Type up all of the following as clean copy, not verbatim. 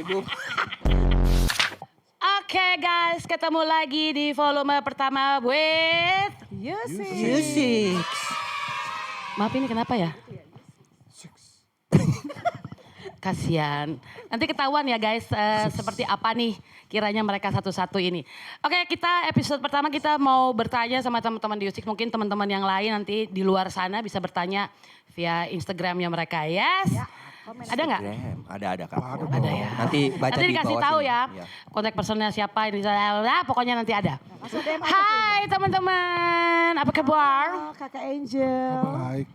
sibuk. Oke guys, ketemu lagi di volume pertama with Music. Maaf ini kenapa ya? Kasian. Nanti ketahuan ya guys seperti apa nih kiranya mereka satu-satu ini. Oke, kita episode pertama kita mau bertanya sama teman-teman di Usik. Mungkin teman-teman yang lain nanti di luar sana bisa bertanya via Instagramnya mereka. Yes? Ya, Ada nggak? Ada Kak. Ada ya. Nanti baca Nanti di dikasih bawah tahu sini. ya. Iya. Kontak personnya siapa ini pokoknya nanti ada. Langsung DM aja Hai teman-teman, apa kabar? Halo, Kakak Angel.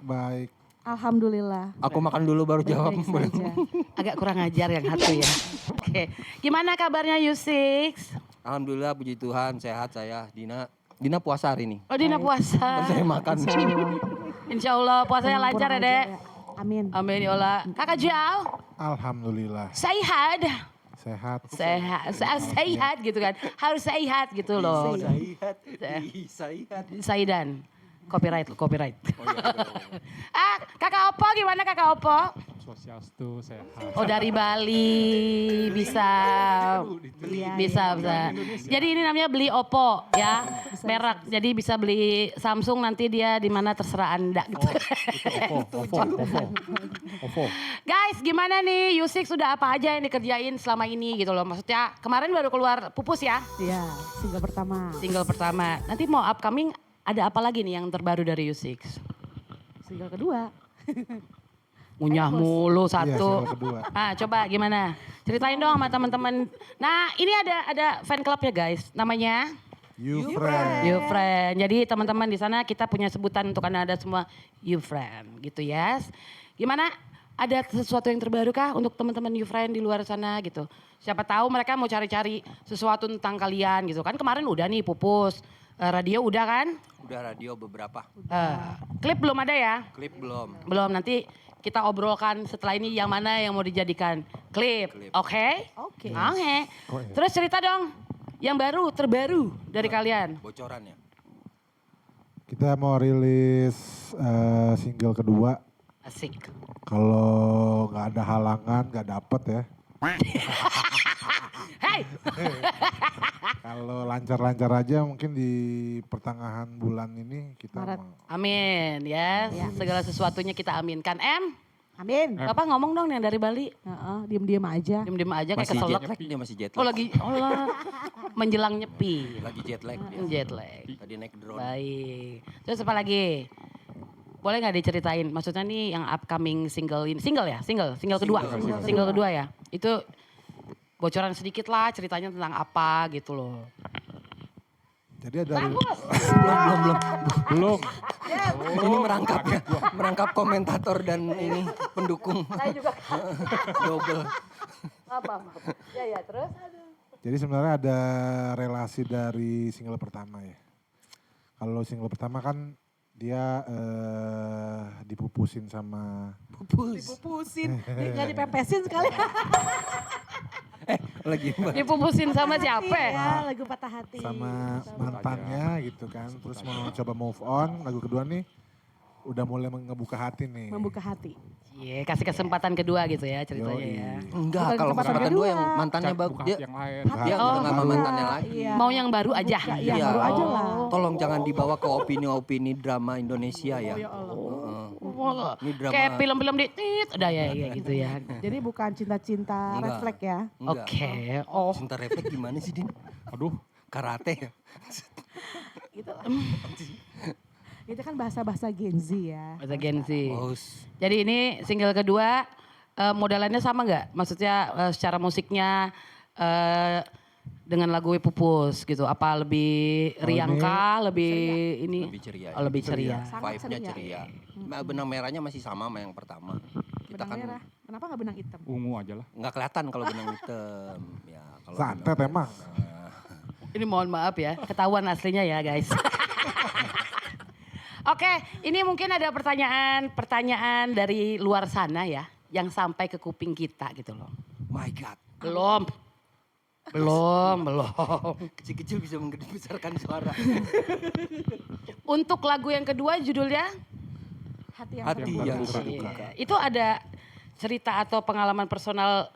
Baik. Alhamdulillah. Aku makan dulu baru jawab. Baik-baik saja. Agak kurang ajar yang satu ya. Oke, gimana kabarnya U6? Alhamdulillah puji Tuhan sehat saya. Dina puasa hari ini. Oh Dina puasa. Saya makan. Insya Allah puasanya lancar ya dek. Amin. Amin ya Allah. Kakak Jal, Alhamdulillah sehat. sehat. Sehat gitu kan. Harus sehat gitu loh. Sehat. Saidan. Copyright. Oh, iya. Kakak Opo gimana Kakak Opo? Swastiastu sehat. Oh dari Bali bisa. Bisa. Jadi ini namanya beli Oppo ya, merek. Jadi bisa beli Samsung nanti dia di mana terserah Anda gitu. OVO. Guys, gimana nih U6 sudah apa aja yang dikerjain selama ini gitu loh. Maksudnya kemarin baru keluar Pupus ya, Iya, single pertama. single pertama. Nanti mau upcoming ada apa lagi nih yang terbaru dari U6? Single kedua. Ngunyah mulu Iya, satu. single kedua. Ah, coba gimana? Ceritain dong sama teman-teman. Nah, ini ada fan club ya guys, namanya You friend. You Friend. Jadi teman-teman di sana kita punya sebutan untuk Anda semua You Friend gitu ya. Gimana? Ada sesuatu yang terbaru kah untuk teman-teman You Friend di luar sana gitu? Siapa tahu mereka mau cari-cari sesuatu tentang kalian gitu kan. Kemarin udah nih Pupus, radio udah kan? Udah radio beberapa. Klip belum ada ya? Klip belum. Belum, nanti kita obrolkan setelah ini yang mana yang mau dijadikan klip. Oke? Oke. Oke. Terus cerita dong yang terbaru dari kalian. Bocoran ya. Kita mau rilis single kedua. Asik. Kalau nggak ada halangan, nggak dapet ya. Hey! Kalau lancar-lancar aja mungkin di pertengahan bulan ini kita Maret. mau. Amin ya. Ya. Segala sesuatunya kita aminkan. Amin. Bapak ngomong dong yang dari Bali. Heeh, diem-diem aja. Diem-diem aja kayak Masih jet keselak. lag dia masih jet lag. Oh lagi, menjelang nyepi. Lagi jet lag dia. Jet lag. Tadi naik drone. Baik. Terus apa lagi? Boleh nggak diceritain? Maksudnya nih yang upcoming single ini, single kedua, single kedua ya. Itu bocoran sedikit lah ceritanya tentang apa gitu loh. Jadi ada Belum. Ini merangkap komentator dan ini pendukung. Saya juga. Double. Apa? Ya terus. Jadi sebenarnya ada relasi dari single pertama ya. Kalau single pertama kan dia dipupusin sama Dipupusin. Nggak dipepesin sekali. Lagi Dipupusin sama siapa? Ya, lagu patah hati. sama mantannya gitu kan. Terus mau coba move on. Lagu kedua nih udah mulai ngebuka hati nih. Membuka hati. Iya, kasih kesempatan kedua gitu ya ceritanya Yoi. ya. enggak Bukan kalau kesempatan kesempatan kedua. dua yang mantannya bagus dia. yang lain. Dia udah nggak sama mantannya lagi. Iya. Mau yang baru aja. Iya, baru aja lah. Tolong jangan dibawa ke opini-opini drama Indonesia ya. Oh ya Allah. Ini drama. Kayak film-film di udah ya gitu ya. Jadi bukan cinta-cinta Enggak. refleks ya. Enggak. Oke. Oh. Cinta refleks gimana sih, Din? Aduh. Karate ya? Gitu lah. Itu kan bahasa-bahasa Gen Z ya. Bahasa Gen Z. Oh, Jadi ini single kedua modelannya sama nggak? Maksudnya secara musiknya dengan lagu Pupus gitu. Apa lebih riang kah? Lebih ini? lebih ceria. Oh, lebih ceria. Sangat Vibe-nya ceria. ceria. Benang merahnya masih sama yang pertama. Kita Benang kan merah. Kenapa nggak benang hitam? Ungu aja lah. nggak kelihatan kalau benang hitam. Ya, kalau Santet benang- emang. Ini mohon maaf ya, ketahuan aslinya ya guys. Oke, ini mungkin ada pertanyaan dari luar sana ya, yang sampai ke kuping kita gitu loh. My God. Belum. Kecil-kecil bisa membesarkan suara. Untuk lagu yang kedua judulnya? Hati yang Hati terbuka. yang terbuka. Iya. Itu ada cerita atau pengalaman personal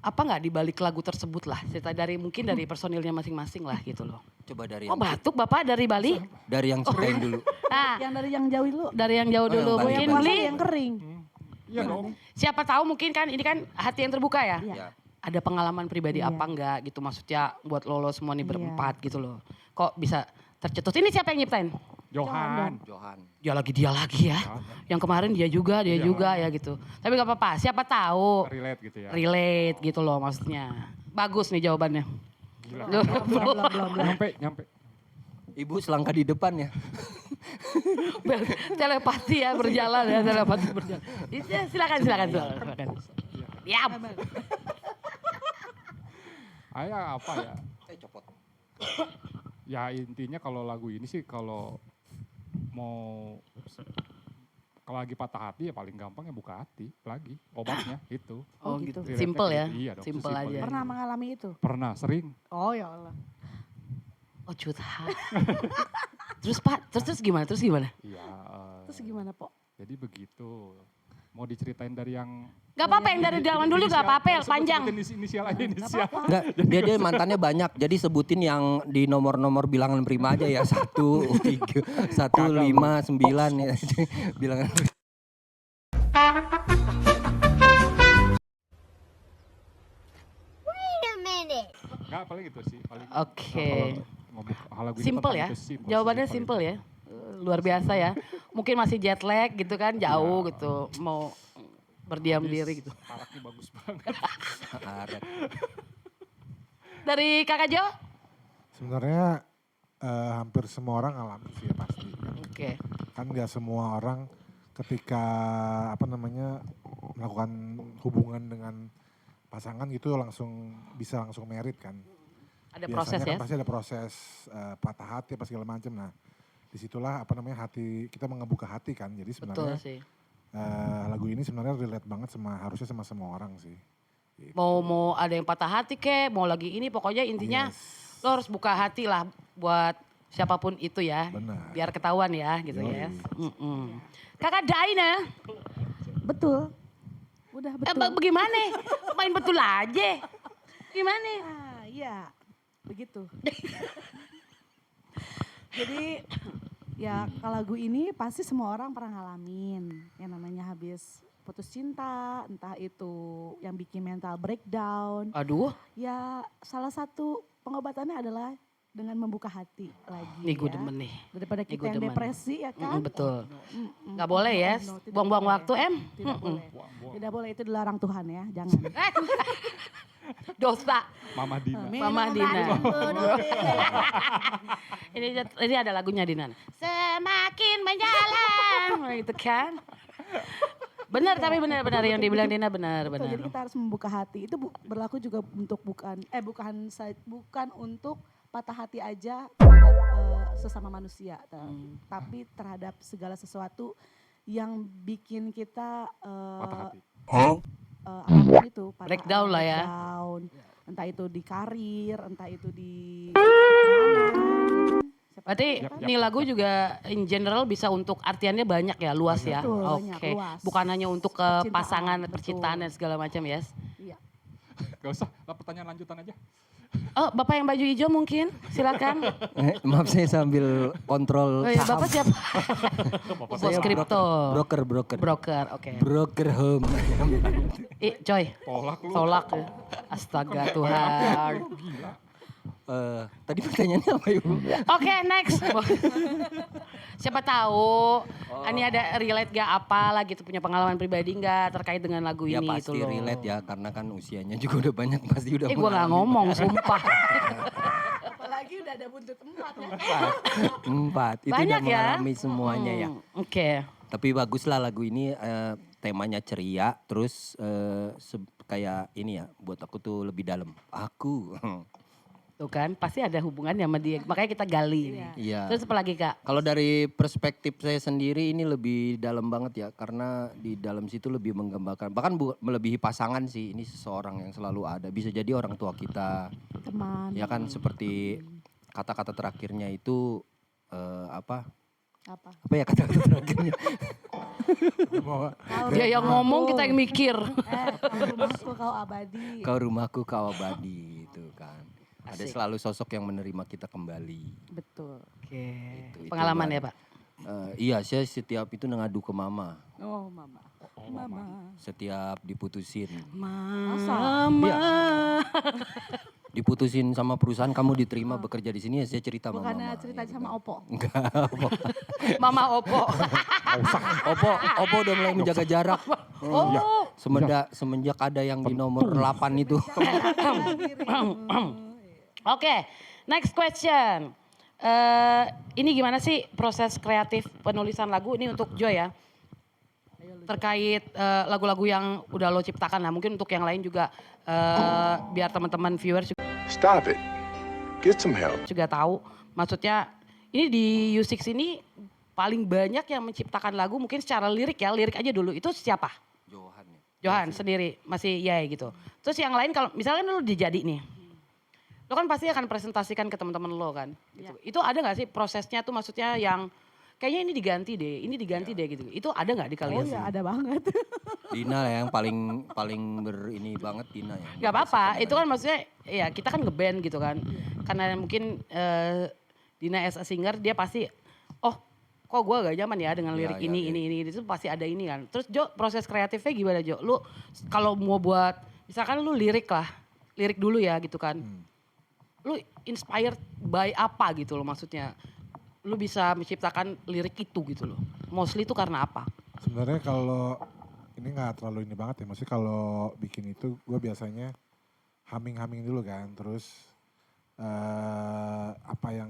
apa nggak di balik lagu tersebut lah, cerita dari mungkin dari personilnya masing-masing lah gitu loh. Coba dari Oh yang batuk Bapak dari Bali? yang ceritain dulu. Nah, Yang dari yang jauh dulu. dari yang jauh Oh, yang dulu Bali. mungkin Yang puasa Bli. yang kering. Iya dong. Siapa tahu mungkin kan ini kan hati yang terbuka ya. Iya. Ya. Ada pengalaman pribadi Iya. apa enggak gitu maksudnya buat lo semua nih Iya. berempat gitu loh. Kok bisa tercetus. Ini siapa yang nyiptain? Johan. Johan. Dia lagi ya. Yang kemarin dia juga ya gitu. Tapi gak apa-apa, siapa tahu Relate gitu ya. relate gitu loh maksudnya. Bagus nih jawabannya. Gila. Belum. Nyampe. Oh. Ibu selangkah di depan ya. Telepati ya berjalan ya, telepati berjalan. Silakan. Diam. Ayah apa ya? Copot. Ya intinya kalau lagu ini sih kalau mau kalau lagi patah hati ya paling gampang ya buka hati lagi obatnya itu. Oh Oh, gitu. gitu. Simple ya. Iya dong, Simple sesimpel aja. itu. Pernah mengalami itu? Pernah sering. Oh ya Allah. Oh curhat. Terus Pak, terus gimana? Iya. Terus gimana, Po? Jadi begitu. Mau diceritain dari yang Gak apa-apa yang dari zaman dulu gak apa-apa panjang. Inisial aja inisial. Enggak, dia mantannya banyak. Jadi sebutin yang di nomor-nomor bilangan prima aja ya. 1, 3, 1, 5, 9 ya. Bilangan Enggak paling itu sih. Paling Oke. kalau mau buka hal lagu ini Simple tentang ya. itu, simple, Jawabannya sesimpel simple itu. ya. Luar biasa ya. Mungkin masih jet lag gitu kan, jauh gitu. Mau berdiam diri gitu. Karakternya bagus banget. karet. Dari Kakak Jo? Sebenarnya hampir semua orang alami sih ya pasti. Oke. Kan nggak semua orang ketika melakukan hubungan dengan pasangan gitu bisa langsung merit kan. Ada proses Biasanya ya. kan pasti ada proses patah hati apa segala macam. Nah disitulah hati kita mengebuka hati kan. Jadi Betul sebenarnya sih. lagu ini sebenarnya relate banget harusnya sama semua orang sih. Gitu. Mau ada yang patah hati kek, mau lagi ini pokoknya intinya Yes. lo harus buka hati lah buat siapapun itu ya. Benar. Biar ketahuan ya gitu Yoi. ya. Kakak Daina, Betul. Udah betul. bagaimana? Main betul aja. Gimana? Iya, begitu. Jadi ya kalau lagu ini pasti semua orang pernah ngalamin. Yang namanya habis putus cinta, entah itu yang bikin mental breakdown. Aduh, Ya salah satu pengobatannya adalah dengan membuka hati lagi. nih gue ya. demen nih. Daripada Nih kita gua yang demen. depresi ya kan. Betul. Mm-mm. Gak boleh ya, No, tidak buang-buang boleh. waktu Em. Tidak boleh. Tidak boleh, itu dilarang Tuhan ya, jangan. Dosa. Mama Dina. Mama Dina. Minum Ini ada lagunya Dinan. Semakin menjalan. Gitu kan. Benar tapi benar yang dibilang Dina benar. Betul, jadi kita harus membuka hati. Itu berlaku juga untuk bukan untuk patah hati aja terhadap sesama manusia, tapi terhadap segala sesuatu yang bikin kita Patah hati. apapun itu Breakdown lah ya. breakdown. Entah itu di karir, entah itu di Berarti ini lagu juga in general bisa untuk artiannya banyak ya, luas ya. Betul, banyak, Oke. luas. Bukan hanya untuk ke Percintaan, pasangan, betul. percintaan dan segala macam ya. Iya. Gak usah, lah pertanyaan lanjutan aja. Oh, Bapak yang baju hijau mungkin, silakan. Maaf saya sambil kontrol Oh, iya, saham. Bapak siapa? Bos Saya kripto. Broker. Broker, oke. Broker home. Coy, Tolak lu. tolak ya. Astaga Tuhan. Gila. Tadi pertanyaannya apa Ibu? Oke, next. Siapa tahu ini ada relate gak apa lah gitu, punya pengalaman pribadi gak terkait dengan lagu Ya ini pasti gitu loh. relate ya karena kan usianya juga udah banyak pasti udah Gue gak ngomong, sumpah. Apalagi udah ada buntut 4 ya. Empat. Itu Banyak udah ya. mengalami semuanya ya. Oke. Tapi bagus lah lagu ini temanya ceria terus kayak ini ya buat aku tuh lebih dalam. Aku. Tuh kan, pasti ada hubungannya sama dia. Makanya kita gali nih. Iya. Terus apa lagi Kak? Kalau dari perspektif saya sendiri ini lebih dalam banget ya karena di dalam situ lebih menggambarkan bahkan melebihi pasangan sih ini seseorang yang selalu ada bisa jadi orang tua kita Teman. ya kan seperti kata-kata terakhirnya itu Apa? Apa ya kata-kata terakhirnya? Dia yang ngomong, kita yang mikir. Kau rumahku kau abadi. Kau rumahku kau abadi itu kan. Ada Asik. selalu sosok yang menerima kita kembali. Betul. Oke. Itu Pengalaman Mbak. ya Pak? Iya, saya setiap itu ngadu ke mama. Oh mama. Mama. Setiap diputusin. Masa? Diputusin sama perusahaan, kamu diterima bekerja di sini, ya saya cerita sama Bukannya mama. cerita Ya, sama benar. Oppo. Enggak, Mama Opo. Opo udah mulai menjaga jarak. Oh. Semenjak ada yang di nomor 8 itu. Oke, next question. Ini gimana sih proses kreatif penulisan lagu ini untuk Joy ya? Terkait lagu-lagu yang udah lo ciptakan lah. Mungkin untuk yang lain juga biar teman-teman viewers Stop it. Get some help. juga tahu. Maksudnya ini di U6 ini paling banyak yang menciptakan lagu mungkin secara lirik ya. Lirik aja dulu. Itu siapa? Johan ya. Johan sendiri masih ya gitu. Terus yang lain kalau misalnya lu dijadi nih. Lo kan pasti akan presentasikan ke teman-teman lo kan. Gitu. Itu ada gak sih prosesnya tuh maksudnya yang kayaknya ini diganti deh gitu. Itu ada gak di Oh kalian? iya ada banget. Dina ya yang paling berini banget Dina ya. Gak apa-apa, itu kan maksudnya ya kita kan ngeband gitu kan. Karena mungkin Dina as a singer dia pasti oh kok gue gak nyaman ya dengan lirik Iya, iya. ini itu pasti ada ini kan. Terus Jo proses kreatifnya gimana Jo? Lu kalau mau buat misalkan lu lirik dulu ya gitu kan. Lu inspired by apa gitu loh maksudnya? Lu bisa menciptakan lirik itu gitu loh. Mostly itu karena apa? Sebenarnya kalau ini nggak terlalu ini banget ya. Maksudnya kalau bikin itu gue biasanya humming dulu kan. Terus apa yang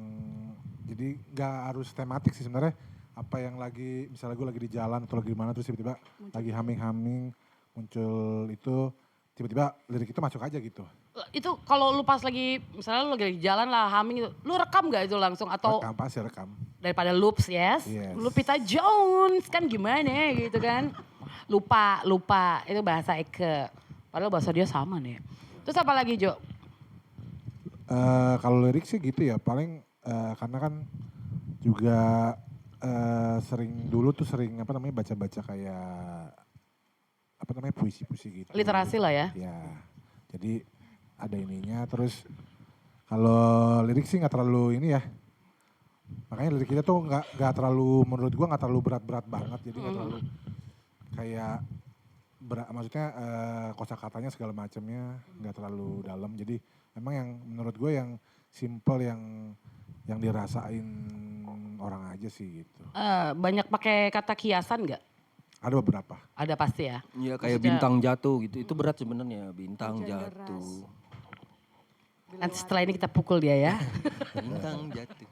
jadi nggak harus tematik sih sebenarnya. Apa yang lagi misalnya gue lagi di jalan atau lagi di mana terus tiba-tiba lagi humming muncul itu tiba-tiba lirik itu masuk aja gitu. Itu kalau lu pas lagi misalnya lu lagi jalan lah humming itu, lu rekam gak itu langsung atau Rekam pasti rekam. daripada loops yes? Yes. Lupita Jones kan gimana gitu kan. Lupa itu bahasa Eke. Padahal bahasa dia sama nih. Terus apa lagi Jo? Kalau lirik sih gitu ya paling karena kan juga dulu tuh sering apa namanya baca-baca kayak apa namanya puisi-puisi gitu. Literasi lah ya. Ya, jadi ada ininya terus kalau lirik sih nggak terlalu ini ya. Makanya lirik kita tuh nggak terlalu menurut gua nggak terlalu berat-berat banget jadi nggak terlalu kayak maksudnya kosakatanya segala macamnya nggak terlalu dalam jadi memang yang menurut gue yang simple yang dirasain orang aja sih gitu. Banyak pakai kata kiasan nggak? Ada beberapa. Ada pasti ya. Iya kayak Maksudnya- bintang jatuh gitu. Itu berat sebenarnya bintang Hujan jatuh. Nanti setelah ini kita pukul dia ya. Bintang jatuh.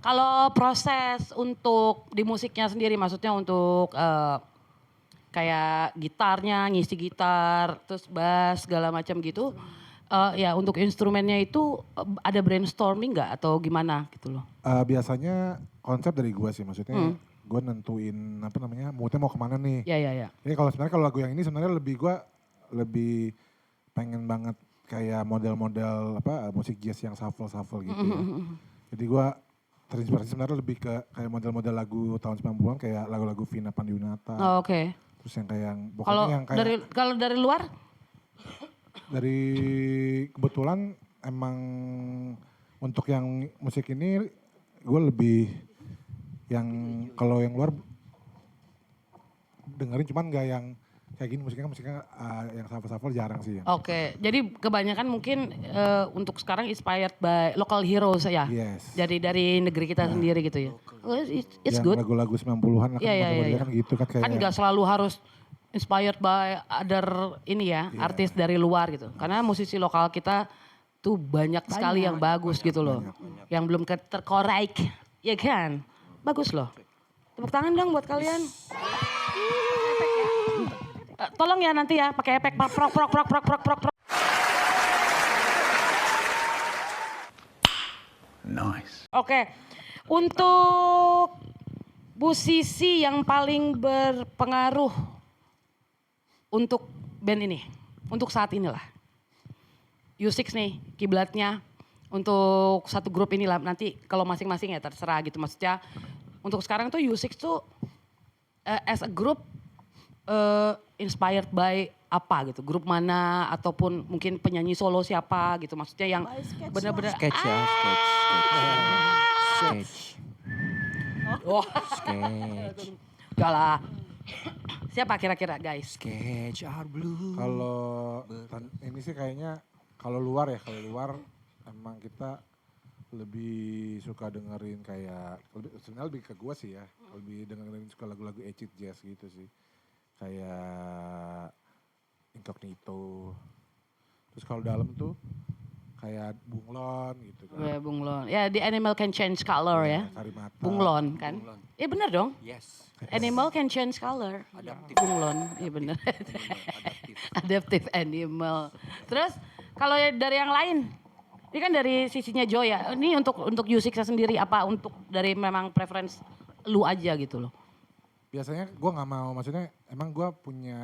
Kalau proses untuk di musiknya sendiri maksudnya untuk kayak gitarnya, ngisi gitar, terus bass segala macam gitu. Ya untuk instrumennya itu ada brainstorming nggak atau gimana gitu loh? Biasanya konsep dari gue sih maksudnya gue nentuin apa namanya moodnya mau kemana nih. Ya. Jadi kalau sebenarnya kalau lagu yang ini sebenarnya gue lebih pengen banget kayak model-model apa musik jazz yang shuffle gitu ya. Jadi gue terinspirasi sebenarnya lebih ke kayak model-model lagu tahun 90-an kayak lagu-lagu Vina Pandiwinata. Oh, oke. Terus yang kayak yang Kalau pokoknya yang kayak kalau dari luar? dari kebetulan emang untuk yang musik ini gue lebih yang kalau yang luar dengerin cuman gak yang kayak gini musiknya yang shuffle jarang sih ya. Oke, jadi kebanyakan mungkin untuk sekarang inspired by local heroes ya. Yes. Dari negeri kita sendiri gitu ya. Oh, it's yang good. lagu-lagu 90-an lah kan Iya. model-modelnya kan gitu kan kayak Kan nggak selalu harus inspired by other ini ya, artis dari luar gitu. Karena musisi lokal kita tuh banyak sekali yang bagus gitu loh. Yang belum terkorek, ya kan? Bagus loh. Tepuk tangan dong buat kalian. Tolong ya nanti ya pakai efek prok. Nice. Oke. Untuk musisi yang paling berpengaruh untuk band ini, untuk saat inilah. U6 nih kiblatnya untuk satu grup inilah nanti kalau masing-masing ya terserah gitu maksudnya untuk sekarang tuh U6 tuh as a group inspired by apa gitu, grup mana ataupun mungkin penyanyi solo siapa gitu, maksudnya yang By Sketch bener-bener Sketch ya, sketch. oh Sketch. enggak lah. Siapa kira-kira guys? Sketch are blue. Kalau ini sih kayaknya kalau luar emang kita lebih suka dengerin kayak sebenarnya lebih ke gue sih ya, lebih dengerin suka lagu-lagu acid jazz gitu sih, kayak Incognito. Terus kalau dalam tuh kayak Bunglon gitu kan. Gue Bunglon. Ya, The Animal Can Change Color ya. Karimata. Bunglon kan? Bunglon. Iya bener dong. Yes. Animal can change color. Adaptif. Bunglon, iya bener. Adaptif. Adaptive animal. Terus kalau dari yang lain, ini kan dari sisinya Joy ya. Ini untuk U6 sendiri apa untuk dari memang preference lu aja gitu loh. Biasanya gue nggak mau, maksudnya emang gue punya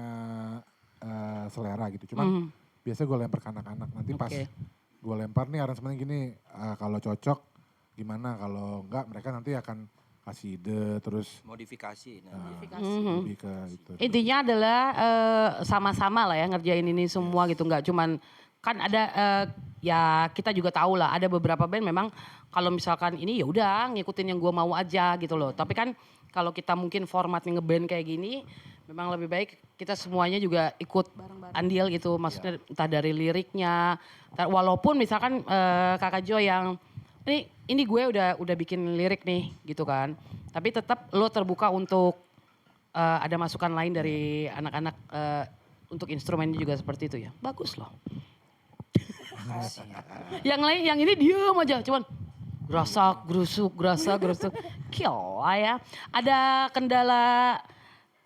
selera gitu. Cuman biasa gue lempar ke anak-anak. Nanti pas Oke. gue lempar nih aransemennya gini, kalau cocok gimana, kalau enggak mereka nanti akan kasih ide terus Modifikasi. lebih ke itu. Intinya adalah sama-sama lah ya ngerjain ini semua gitu. Nggak cuman, kan ada ya kita juga tahu lah ada beberapa band memang kalau misalkan ini ya udah ngikutin yang gue mau aja gitu loh. Tapi kan kalau kita mungkin formatnya ngeband kayak gini, memang lebih baik kita semuanya juga ikut Bareng-bareng. andil gitu. Maksudnya entah dari liriknya, walaupun misalkan Kakak Jo yang ini gue udah bikin lirik nih gitu kan. Tapi tetap lo terbuka untuk ada masukan lain dari anak-anak untuk instrumennya juga seperti itu ya. Bagus loh. Yang lain, yang ini diem aja, cuman gerasak, gerusuk. Gila ya. Ada kendala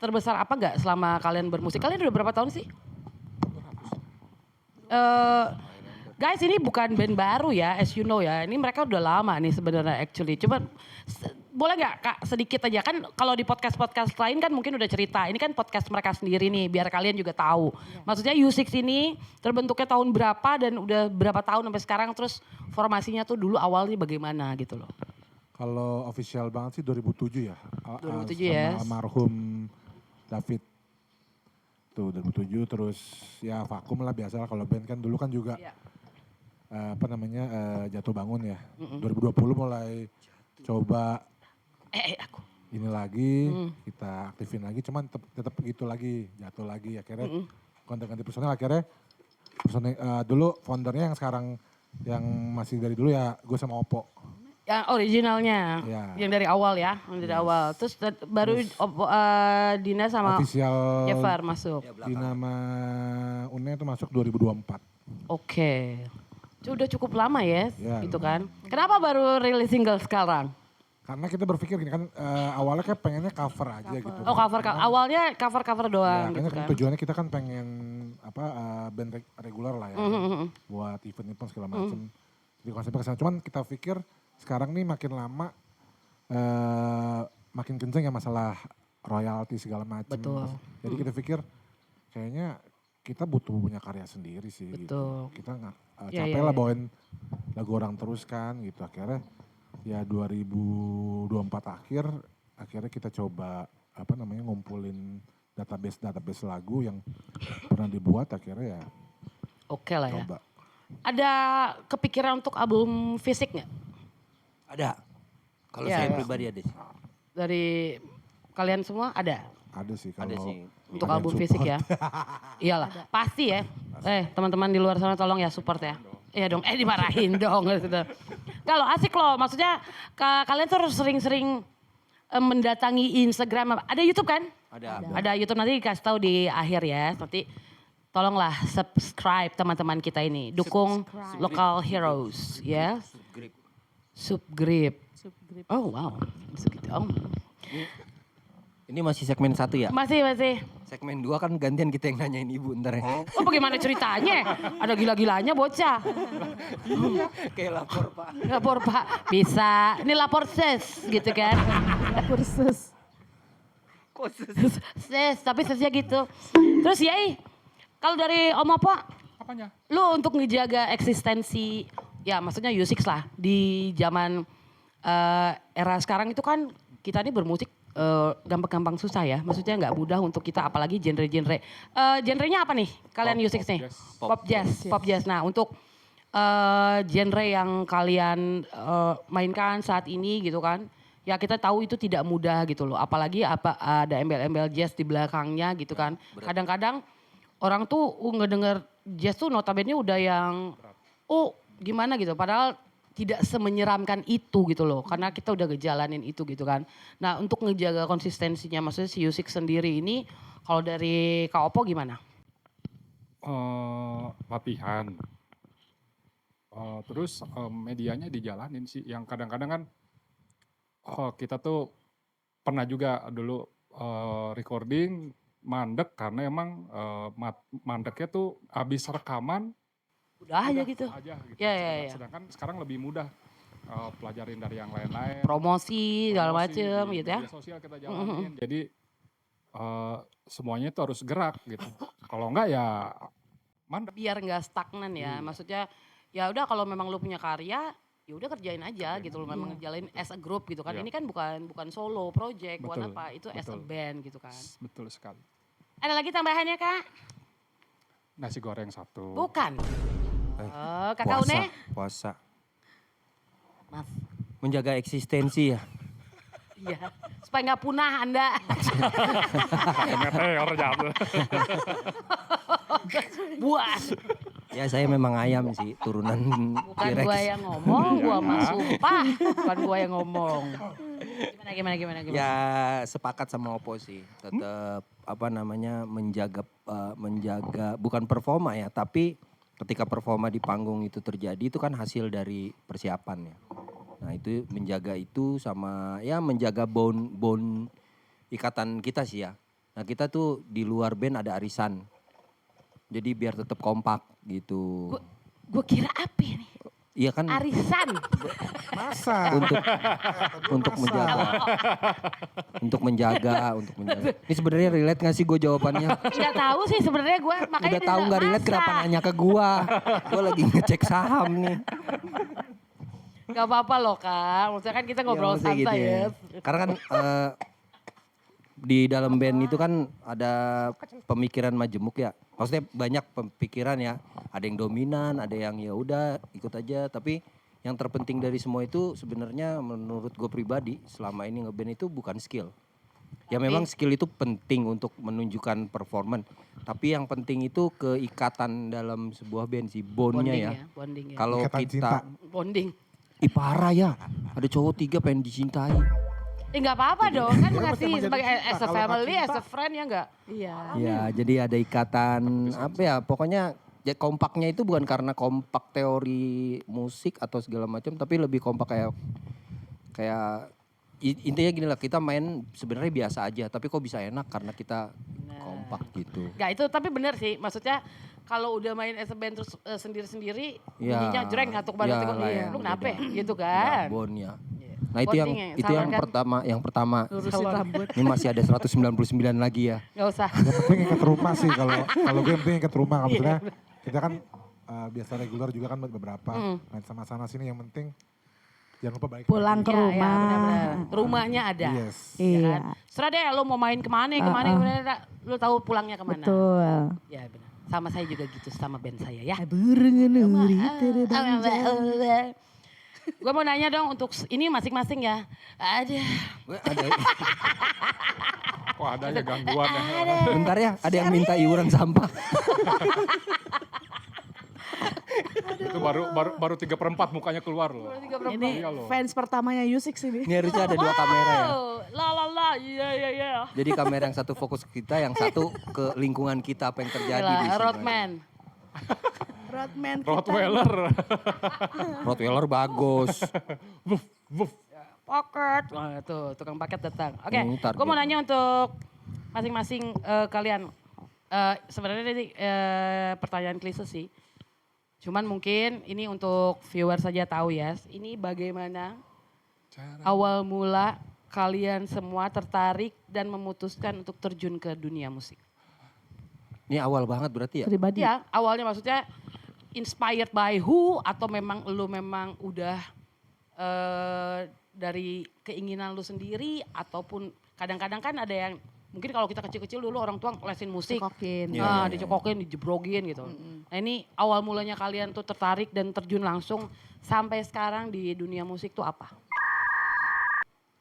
terbesar apa nggak selama kalian bermusik? Kalian udah berapa tahun sih? Guys, ini bukan band baru ya, as you know ya. Ini mereka udah lama nih sebenarnya actually. Coba boleh nggak Kak sedikit aja, kan kalau di podcast-podcast lain kan mungkin udah cerita. Ini kan podcast mereka sendiri nih, biar kalian juga tahu. Maksudnya U6 ini terbentuknya tahun berapa dan udah berapa tahun sampai sekarang, terus formasinya tuh dulu awalnya bagaimana gitu loh. Kalau official banget sih 2007 ya. 2007 sama ya. almarhum David. Tuh 2007 terus ya vakum lah biasa lah, kalau band kan dulu kan juga Iya. jatuh bangun ya. 2020 mulai coba Aku. ini lagi, kita aktifin lagi, cuman tetap gitu lagi, jatuh lagi. Akhirnya konten-konten personel, akhirnya dulu foundernya yang sekarang yang masih dari dulu ya gue sama Oppo. Yang originalnya, Iya. yang dari awal ya, yang dari awal. Terus baru Dina sama Official Jeffer masuk. di nama Une itu masuk 2024. Oke. Itu udah cukup lama ya, Ya, gitu kan. Kenapa baru rilis single sekarang? Karena kita berpikir gini kan, awalnya kayak pengennya cover aja gitu. Oh awalnya cover-cover Ya, doang kayaknya gitu kan kan. tujuannya kita kan pengen band reguler lah ya, buat event-event segala macam. Jadi konsepnya kesana. Cuman kita pikir sekarang nih makin lama makin kenceng ya masalah royalti segala macam. Betul. Jadi kita pikir kayaknya kita butuh punya karya sendiri sih. Betul. Gitu. Kita nggak Ya, capek ya, lah ya. bawain lagu orang terus kan gitu. Akhirnya ya 2024 akhirnya kita coba ngumpulin database lagu yang pernah dibuat, akhirnya ya Oke lah ya. coba. Ada kepikiran untuk album fisik nggak? Ada. Kalau Iya. saya pribadi ada sih. Dari kalian semua ada? Ada sih Ada kalau sih. Untuk ada album yang fisik support. ya. Iyalah, pasti ya. Teman-teman di luar sana tolong ya support ya. Iya dong, dimarahin dong. Kalau asik loh, maksudnya kalian tuh harus sering-sering mendatangi Instagram. Ada YouTube kan? Ada YouTube, nanti dikasih tahu di akhir ya. Nanti tolonglah subscribe teman-teman kita ini. Dukung local heroes ya. Subgrip. Oh wow. Oh. Ini masih segmen 1 ya? Masih. Segmen 2 kan gantian kita yang nanyain ibu ntar ya. Oh bagaimana ceritanya? Ada gila-gilanya bocah. Kayak lapor pak. Lapor Pak, bisa. Ini lapor ses gitu kan. Kursus. Ses, tapi sesnya gitu. Terus Yai, kalau dari Om Opo, Apanya? lu untuk ngejaga eksistensi, ya maksudnya U6 lah, di zaman era sekarang itu kan kita ini bermusik gampang-gampang susah ya. Maksudnya nggak mudah untuk kita, apalagi genre-genre. Genrenya apa nih kalian Pop, music pop nih? jazz. Pop jazz. Nah untuk genre yang kalian mainkan saat ini gitu kan. Ya kita tahu itu tidak mudah gitu loh. Apalagi ada embel-embel jazz di belakangnya gitu kan. Kadang-kadang orang tuh ngedenger jazz tuh notabene udah yang gimana gitu. Padahal tidak semenyeramkan itu gitu loh. Karena kita udah ngejalanin itu gitu kan. Nah untuk ngejaga konsistensinya maksudnya si Yusik sendiri ini kalau dari Kak Oppo gimana? Latihan. Terus medianya dijalanin sih. Yang kadang-kadang kan kita tuh pernah juga dulu recording mandek karena emang mandeknya tuh habis rekaman Udah aja gitu. aja gitu. Ya. Sedangkan sekarang lebih mudah pelajarin dari yang lain-lain. Promosi segala Promosi macem di gitu ya. media sosial kita jalanin. Jadi semuanya itu harus gerak gitu. Kalau enggak ya mandek. Biar nggak stagnan ya. Maksudnya ya udah kalau memang lu punya karya ya udah kerjain aja gitu loh, memang ngejalanin as a group gitu kan. Iya. Ini kan bukan solo project, bukan Betul, apa, itu as a betul. band gitu kan. Betul sekali. Ada lagi tambahannya Kak? Nasi goreng satu. Bukan. Oh, Kakak Une? Puasa. Mas. Menjaga eksistensi ya. Iya. Supaya nggak punah Anda. Meteor jatuh. Buas. Ya saya memang ayam sih, turunan Bukan T-Rex. gua yang ngomong, gua mah sumpah. Bukan gua yang ngomong. Gimana? Ya sepakat sama Oppo sih, tetap menjaga bukan performa ya, tapi ketika performa di panggung itu terjadi itu kan hasil dari persiapan ya. Nah itu menjaga itu sama ya menjaga bond ikatan kita sih ya. Nah kita tuh di luar band ada arisan, jadi biar tetap kompak gitu. Gua kira apa nih? Iya kan Arisan. Masa? untuk menjaga. Ini sebenarnya relate gak sih gue jawabannya? Nggak tahu sih sebenarnya gue makanya Udah tahu nggak relate kenapa nanya ke gue? Gue lagi ngecek saham nih. Gak apa-apa loh Kak, maksudnya kan kita ngobrol maksudnya santai gitu ya. Karena kan di dalam band itu kan ada pemikiran majemuk ya. Maksudnya banyak pemikiran ya. Ada yang dominan, ada yang ya udah ikut aja. Tapi yang terpenting dari semua itu sebenarnya menurut gue pribadi selama ini ngeband itu bukan skill. Ya memang skill itu penting untuk menunjukkan performan. Tapi yang penting itu keikatan dalam sebuah band sih, bondnya ya. Bonding ya. Kalau Ikatan kita, cinta. Bonding. parah ya. Ada cowok 3 pengen dicintai. Nggak apa-apa dong, kan Dia ngasih masih sebagai cinta. as a Kalau nggak family, as cinta- a friend ya enggak? Iya. Ya, jadi ada ikatan apa ya? Pokoknya ya kompaknya itu bukan karena kompak teori musik atau segala macam, tapi lebih kompak kayak intinya gini lah, kita main sebenarnya biasa aja, tapi kok bisa enak karena kita kompak gitu. Enggak, itu tapi benar sih, maksudnya kalau udah main as a band terus sendiri-sendiri, Ya, bunyinya jreng satu kepada ya satu, lah yang lu kenapa beda. gitu kan? Bond ya. Nah itu yang Bonding ya, itu yang sama kan? pertama. Lurusin rambut. Ini masih ada 199 lagi ya. Nggak usah. Yang penting ikat rumah sih kalau gue yang penting ikat rumah. Maksudnya kita kan biasa reguler juga kan beberapa main sama sana sini, yang penting jangan lupa balik Pulang lagi. ke rumah. benar-benar. Rumahnya ada. Yes. Ya Iya. kan? Serah deh lu mau main kemana, lu tahu pulangnya kemana. Betul. Ya benar. Sama saya juga gitu sama band saya ya. Berengenuri terbang jauh. Gue mau nanya dong untuk ini masing-masing ya. Ada. Ada, Kok ada ya gangguan ya. bentar ya, ada yang minta iuran sampah. Itu baru 3/4 mukanya keluar loh. Ini Iya loh. fans pertamanya Yusik sih nih. Ini harusnya ada 2 kamera ya. La, iya. Jadi kamera yang satu fokus ke kita, yang satu ke lingkungan kita, apa yang terjadi di sini. Roadman. Rodman kita. Rottweiler. Rottweiler bagus. Pocket. Wah, tuh tukang paket datang. Oke, Target. gue mau nanya untuk masing-masing kalian. Sebenarnya ini pertanyaan klise sih. Cuman mungkin ini untuk viewer saja tahu ya. Ini bagaimana awal mula kalian semua tertarik dan memutuskan untuk terjun ke dunia musik. Ini awal banget berarti ya? Pribadi. Ya, awalnya maksudnya inspired by who atau memang lu memang udah dari keinginan lu sendiri ataupun kadang-kadang kan ada yang mungkin kalau kita kecil-kecil dulu orang tua lesin musik, Cekokin. dicekokin, dijebrogin gitu. Nah ini awal mulanya kalian tuh tertarik dan terjun langsung sampai sekarang di dunia musik tuh apa?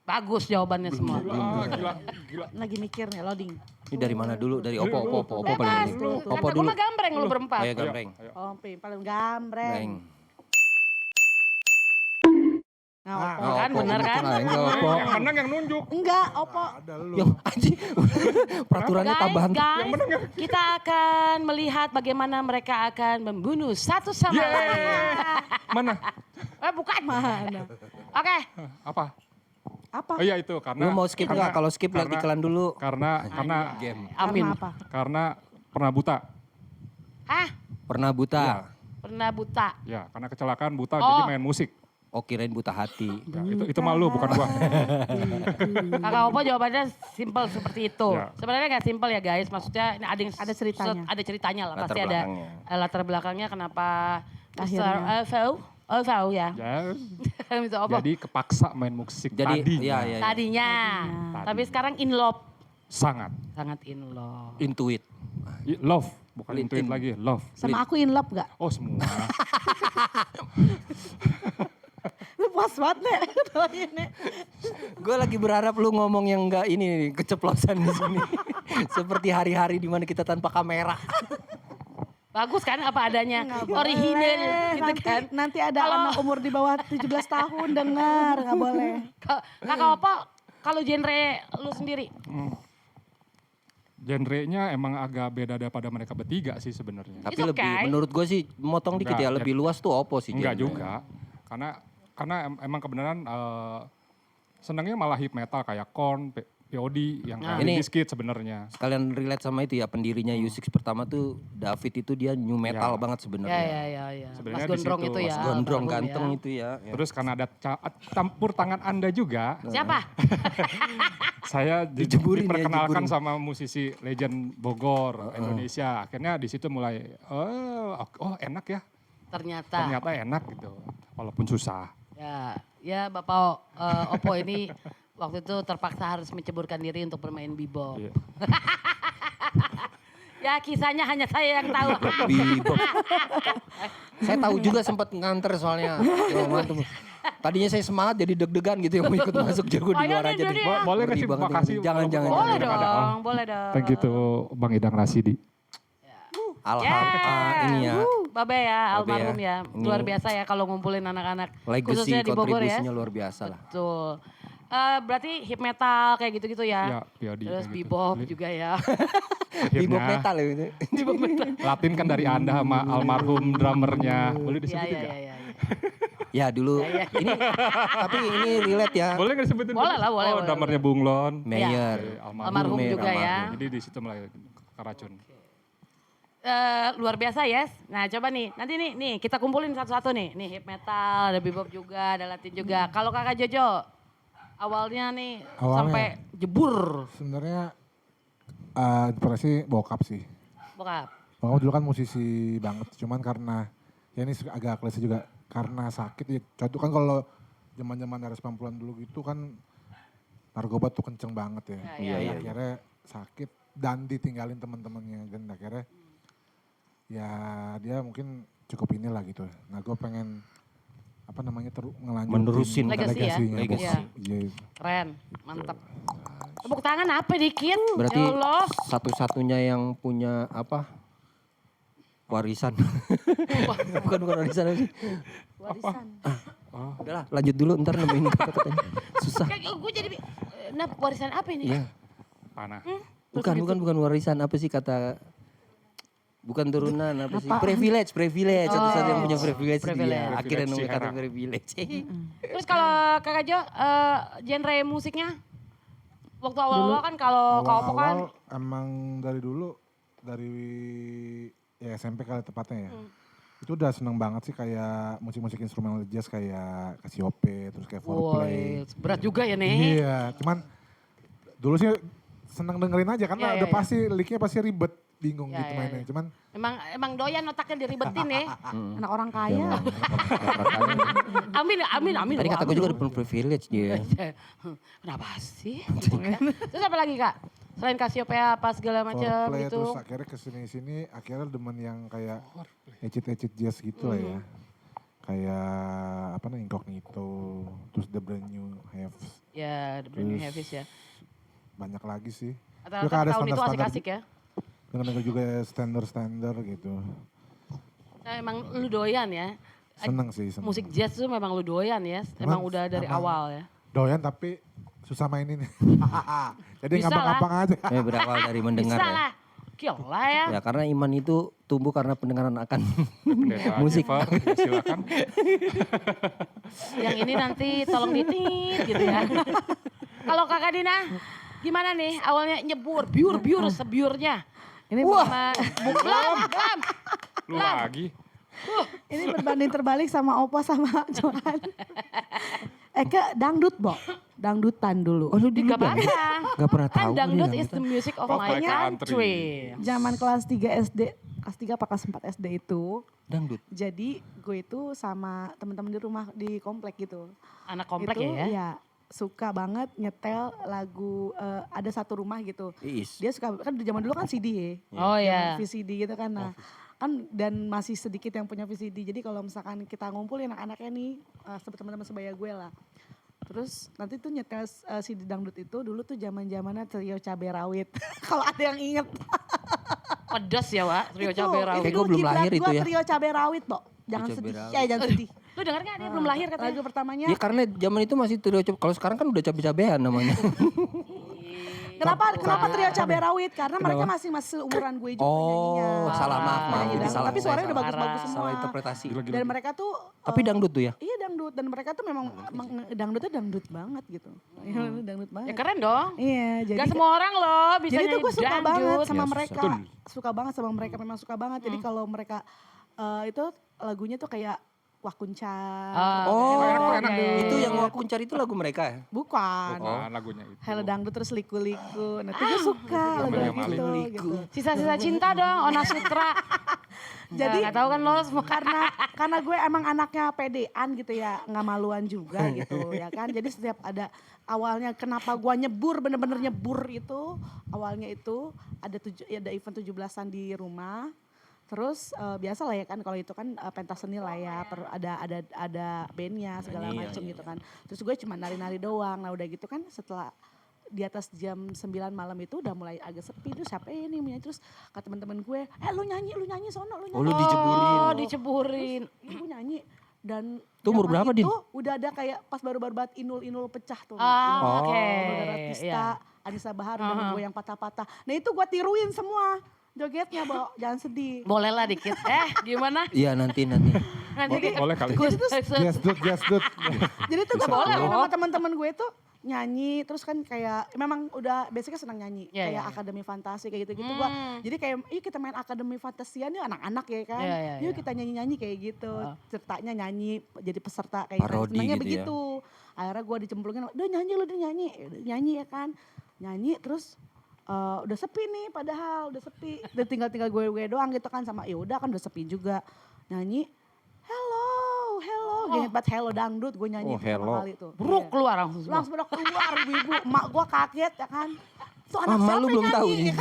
Bagus jawabannya semua. Gila. Lagi mikir nih, loading. Ini dari mana dulu? Dari Opo Bebas, paling lu. dulu. Opo Kata gue dulu. mah gambreng lu berempat. Ayo gambreng. Oh, paling gambreng. Gambreng. Nah, Ah, Oppo. Tuh kan, Opo, bener bener kan? kan? Enggak Opo. Yang menang yang nunjuk. Enggak, Oppo. Ada lu. Yang anjing. Peraturannya tambahan. Guys, kita akan melihat bagaimana mereka akan membunuh satu sama lain. Mana? Bukan. Mana? Oke, Apa? Apa? Oh iya itu karena. Lu mau skip nggak? Kalau skip lihat karena- iklan dulu. Karena Game. amin. Karena apa? karena pernah buta. Hah? Pernah buta. Pernah buta. Ya, karena kecelakaan buta Oh. jadi main musik. Oh kirain buta hati. Ya, itu malu bukan gua. Kakak Opo jawabannya simpel seperti itu. Ya. Sebenarnya gak simpel ya guys, maksudnya ini ada yang Ada ceritanya. Ada ceritanya lah, Latar pasti ada belakangnya. latar belakangnya kenapa Akhirnya. Tahu ya. Ya, Bisa Opo. jadi kepaksa main musik Jadi tadi. iya iya. Tadinya. Tapi sekarang in love. Sangat. Sangat in love. Intuit. Love, bukan In- intuit in. lagi, love. Sama aku in love gak? Oh semua. Lu puas banget, Nek. Ketawain, Nek. Gue lagi berharap lu ngomong yang enggak ini nih, keceplosan di sini. Seperti hari-hari di mana kita tanpa kamera. Bagus kan apa adanya. Nggak Original boleh. gitu kan. Nanti ada Kalau- anak umur di bawah 17 tahun dengar, nggak boleh. Kakak Opo kalau genre lu sendiri? Genrenya emang agak beda daripada mereka bertiga sih sebenarnya. Tapi It's lebih okay. menurut gue sih motong dikit Enggak, ya, lebih luas tuh Oppo sih. Enggak genre. juga. Karena emang kebenaran senangnya malah hip metal kayak Korn, POD yang Nah. Ini- Bizkit sebenarnya. Sekalian relate sama itu ya, pendirinya U6 pertama tuh David itu dia new metal Ya. banget Ya sebenarnya. ya. Mas Sebenarnya di Gondrong situ, itu ya. Mas Gondrong almarhum ganteng ya. itu ya. Terus karena ada campur tangan Anda juga, Siapa? saya Dijeburin ya, diperkenalkan jeburin. sama musisi legend Bogor, Indonesia. Akhirnya di situ mulai, oh enak ya, Ternyata. ternyata enak gitu. Walaupun susah. Ya Bapak Oppo ini waktu itu terpaksa harus menceburkan diri untuk bermain bebop. Iya. Ya kisahnya hanya saya yang tahu. Bebop. Saya tahu juga sempat nganter soalnya. Ya, mantap. Tadinya saya semangat jadi deg-degan gitu yang mau ikut masuk jago di luar aja deh. Boleh Ngeri kasih banget makasih? ini. Jangan, jangan. Boleh Ada, dong, boleh dong. Thank you to Bang Idang Rasidi. Ini ya. Babe ya, almarhum ya. Ini Luar biasa ya kalau ngumpulin anak-anak. legacy Khususnya di Bogor ya. kontribusinya luar biasa lah. Betul. Berarti hip metal kayak gitu-gitu ya. Ya, POD Terus kayak gitu. bebop juga ya. Bebop Akhirnya metal ya itu. Latin kan dari Anda sama almarhum drummernya. Boleh Iya, disebut iya, juga? iya. Ya dulu. Iya, Ini tapi ini relate ya. Boleh nggak disebutin? Boleh lah, boleh, Oh, boleh, drummernya Bunglon. Mayer. Almarhum Mayer, juga ya. Jadi di situ mulai keracun. Luar biasa yes. Nah coba nih, nanti nih kita kumpulin satu-satu nih. Nih hip metal, ada bebop juga, ada latin juga. Kalau kakak Jojo, awalnya nih Awalnya. sampai jebur. Sebenarnya inspirasi bokap sih. Bokap. Bokap dulu kan musisi banget, cuman karena ya ini agak klise juga karena sakit ya. Contoh kan kalau zaman-zaman era 90-an dulu gitu kan narkoba tuh kenceng banget ya. Iya, iya. Akhirnya sakit dan ditinggalin teman-temannya dan akhirnya ya dia mungkin cukup inilah gitu. Nah gue pengen apa namanya ngelanjutin Menerusin Legacy ya? legasinya. Legacy. Iya. Iya. Keren, mantap. Tepuk tangan apa dikit? Berarti Ya Allah. satu-satunya yang punya apa? Warisan. bukan warisan apa sih. Warisan. Udahlah lanjut dulu ntar nemuin kata-katanya. Susah. Gue jadi, nah warisan apa ini? Iya. Panah. Bukan warisan apa sih kata bukan turunan apa sih? Privilege. Satu-satu yang punya privilege, Privilege. dia. Akhirnya nemu Privilege kata era. privilege. Terus kalau kakak Jo, genre musiknya? Waktu awal-awal kan kalau Kak Oppo kan, Awal-awal emang dari dulu dari ya SMP kali tepatnya ya. Itu udah seneng banget sih kayak musik-musik instrumental jazz kayak Cassiope terus kayak Foreplay. woi berat juga ya nih. Iya, cuman dulu sih seneng dengerin aja karena Iya, udah iya, pasti liriknya pasti ribet, bingung Iya, gitu iya, mainnya. iya. Cuman Emang doyan otaknya diribetin ya. Anak orang kaya. Amin, amin, amin. Tadi kata gue amin. juga udah privilege dia. Kenapa sih? Gitu kan. Terus apa lagi kak? Selain Cassiopeia apa segala macam foreplay gitu. terus akhirnya kesini-sini akhirnya demen yang kayak ecit-ecit jazz gitu lah ya. Kayak apa namanya Incognito, terus The Brand New Heaves. Ya, The Brand New Terus Heavies ya. banyak lagi sih. Atau Juga ada tahun itu standar-standar asik-asik ya. Denger-denger juga standar-standar gitu. Nah, emang lu doyan ya. Seneng sih, seneng. Musik jazz tuh memang lu doyan ya. Emang udah dari emang awal ya. Doyan tapi susah mainin. Jadi Bisa gampang-gampang aja. Berawal dari mendengar Bisa ya. lah. Gila ya. Ya karena iman itu tumbuh karena pendengaran akan Pendeta musik. Giver, ya silakan. Yang ini nanti tolong ditit gitu ya. Kalau kakak Dina gimana nih awalnya nyebur, biur sebiurnya. Ini Belum. Lu lagi. ini berbanding terbalik sama Opa sama Johan. Ke dangdut, Bo. Dangdutan dulu. Oh lu Di dulu mana? Gak pernah Kan tahu. dangdut dia is the music of Pop my like country. Zaman kelas 3 SD, kelas 3 apa kelas 4 SD itu. Dangdut. Jadi gue itu sama teman-teman di rumah di komplek gitu. Anak komplek itu, ya. Iya, suka banget nyetel lagu ada satu rumah gitu. Iis. Dia suka kan di zaman dulu kan CD ya. Oh Zaman ya. VCD gitu kan. Nah, kan dan masih sedikit yang punya VCD. Jadi kalau misalkan kita ngumpulin anak-anaknya nih teman-teman sebaya gue lah. Terus nanti tuh nyetel CD dangdut itu dulu tuh zaman-zamannya Trio Cabe Rawit. Kalau ada yang inget. Pedas ya, Wak. Trio Cabai Rawit. Kayak Itu gue belum kiblat lahir itu gua ya. Trio Cabe Rawit, Bo. Jangan Cabai sedih. rawit. Jangan sedih. Lu denger gak dia belum lahir katanya? Lagu pertamanya. Ya karena zaman itu masih trio kalau sekarang kan udah cabe-cabean namanya. Kenapa Trio Cabe Rawit? Karena mereka masih umuran gue juga nyanyinya. Oh, salah maaf. Nyanyi Jadi dangdut. salah. Tapi suaranya udah Salah. bagus-bagus semua. Salah interpretasi. Dan mereka tuh Tapi dangdut tuh ya? Iya dangdut dan mereka tuh memang dangdutnya dangdut banget gitu. Iya, dangdut Ya banget. keren dong. Iya, jadi Gak semua orang loh bisa jadi tuh nyanyi gue suka dangdut. banget sama Ya, mereka. betul. Suka banget sama mereka, memang suka banget. Jadi kalau mereka itu lagunya tuh kayak Wah Kuncar. Oh, enak deh. itu yang aku cari itu lagu mereka ya? Bukan. Bukan lagunya itu. Hello Dangdut terus Liku-Liku. Nah itu gue suka Namanya lagu Malik. gitu. Liku. Sisa-sisa cinta dong, Ona Sutra. Jadi gak tahu kan lo semua. karena gue emang anaknya pedean gitu ya, nggak maluan juga gitu ya kan. Jadi setiap ada awalnya kenapa gue nyebur bener-bener nyebur itu awalnya itu ada event 17-an di rumah. Terus biasa lah ya kan kalau itu kan pentas seni lah ya, ada bandnya segala Iya, macem iya, gitu kan. Terus gue cuma nari-nari doang. Nah udah gitu kan setelah di atas jam 9 malam itu udah mulai agak sepi. Terus siapa ini yang nyanyi? Terus kata teman-teman gue, lu nyanyi sono, lu nyanyi. Oh, lu diceburin. Oh, diceburin. Ibu nyanyi dan Itu umur zaman berapa, Din? itu udah ada kayak pas baru-baru banget inul pecah tuh. Oh, oke. Inul Ratista, Iya. Anissa Bahar dengan gue yang patah-patah. Nah itu gue tiruin semua jogetnya, Bo. Jangan sedih. Boleh lah dikit. Gimana? Iya nanti. Nanti Boleh kali. Just dut. Jadi tuh gue Boleh, bawain Bo. sama teman-teman gue tuh nyanyi terus kan kayak memang udah basicnya senang nyanyi Iya, kayak iya. akademi fantasi kayak gitu-gitu gua jadi kayak yuk kita main akademi fantasian yuk anak-anak ya kan Iya, iya, yuk iya. kita nyanyi-nyanyi kayak gitu ceritanya nyanyi jadi peserta kayak Parodi senangnya gitu ya. begitu akhirnya gua dicemplungin udah nyanyi lu udah nyanyi ya kan nyanyi terus udah sepi nih padahal udah sepi udah tinggal gue doang gitu kan sama ya udah kan udah sepi juga nyanyi hello gini banget hello dangdut gue nyanyi Oh, pertama hello. kali tuh Bruk Iya. keluar langsung semua. Langsung pada keluar ibu-ibu. Emak gue kaget ya kan. Itu anak Ah, siapa malu yang belum tahu nyanyi? nih.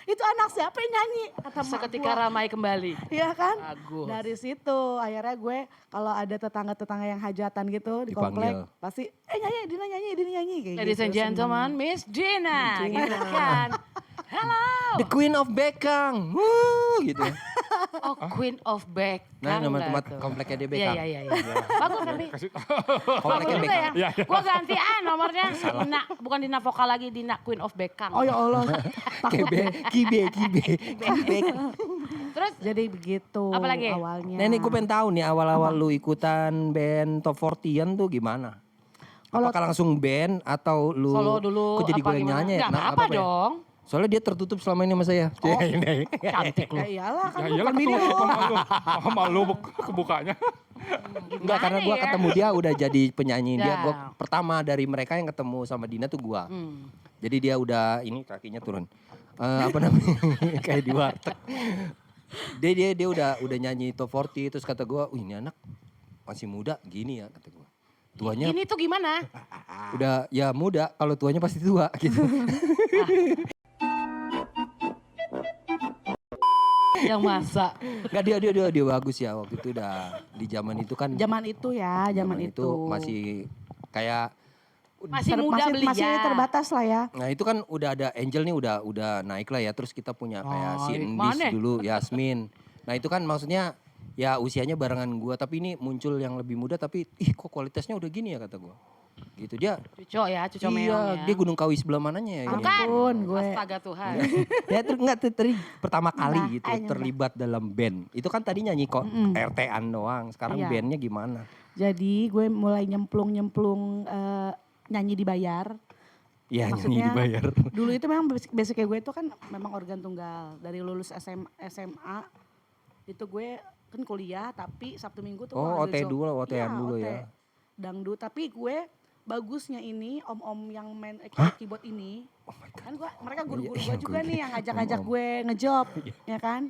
Itu anak siapa yang nyanyi? Kata emak Seketika gua. ramai kembali. Iya kan? Bagus. Dari situ akhirnya gue kalau ada tetangga-tetangga yang hajatan gitu di komplek. Dipanggil. Pasti Dina nyanyi kayak Ladies gitu. and gentlemen, Miss Gina. Gitu kan. Hello. The Queen of Bekang. Wuh, gitu ya. Oh, Queen of Bekang. Nah, nama lah tempat tuh. kompleknya dia Iya, Bekang. iya, iya. Bagus tapi. Kasih Kompleknya Bagus juga Bekang. ya. Gua gantian nomornya. Dina, bukan Dina vokal lagi, Dina Queen of Bekang. Oh ya Allah. Takut. Kibe. Terus Jadi begitu Apa lagi? awalnya. Nah ini gue pengen tahu nih awal-awal lu ikutan band Top 40-an tuh gimana? Kalau- Apakah langsung band atau lu solo dulu kok jadi apa gue yang gimana? nyanyi ya? Nggak Nah, apa-apa ya? dong. Soalnya dia tertutup selama ini sama saya. Oh, cantik lu. Ya iyalah kan Ya lu iyalah bukan ketutup video. sama lu. Sama lu kebukanya. Enggak karena gue ya? ketemu dia udah jadi penyanyi. Dia Ya. gue pertama dari mereka yang ketemu sama Dina tuh gue. Jadi dia udah ini kakinya turun. Apa namanya? Kayak di warteg. Dia udah nyanyi top 40 terus kata gua, "Wih, ini anak masih muda gini ya," kata gua. Tuanya Ini tuh gimana? udah ya muda, kalau tuanya pasti tua gitu. Yang masa. Enggak dia bagus ya waktu itu udah di zaman itu kan. Zaman itu ya, zaman itu. Masih kayak Masih muda beli masih ya. terbatas lah ya. nah itu kan udah ada Angel nih udah naik lah ya. Terus kita punya kayak si Naik. Endis Mana? dulu, Yasmin. Nah itu kan maksudnya ya usianya barengan gua tapi ini muncul yang lebih muda tapi ih kok kualitasnya udah gini ya kata gua. Gitu dia. Cuco ya, cuco meong Iya, ya. dia Gunung Kawi sebelah mananya ya ini. Ampun, gue. Astaga Tuhan. Ya pertama kali Nah, gitu nyembah. terlibat dalam band. Itu kan tadi nyanyi kok RT-an doang. Sekarang Iya. bandnya gimana? Jadi gue mulai nyemplung nyanyi dibayar. Iya nyanyi Maksudnya, dibayar. Dulu itu memang basicnya gue itu kan memang organ tunggal. Dari lulus SMA itu gue kan kuliah tapi Sabtu Minggu tuh gue Oh, ada OT job. dulu, OT-an Iya, dulu OT. ya. Dangdut, tapi gue bagusnya ini om-om yang main keyboard ini. Kan mereka guru-guru Iya, gue juga guru. nih yang ngajak-ngajak gue ngejob, ya kan.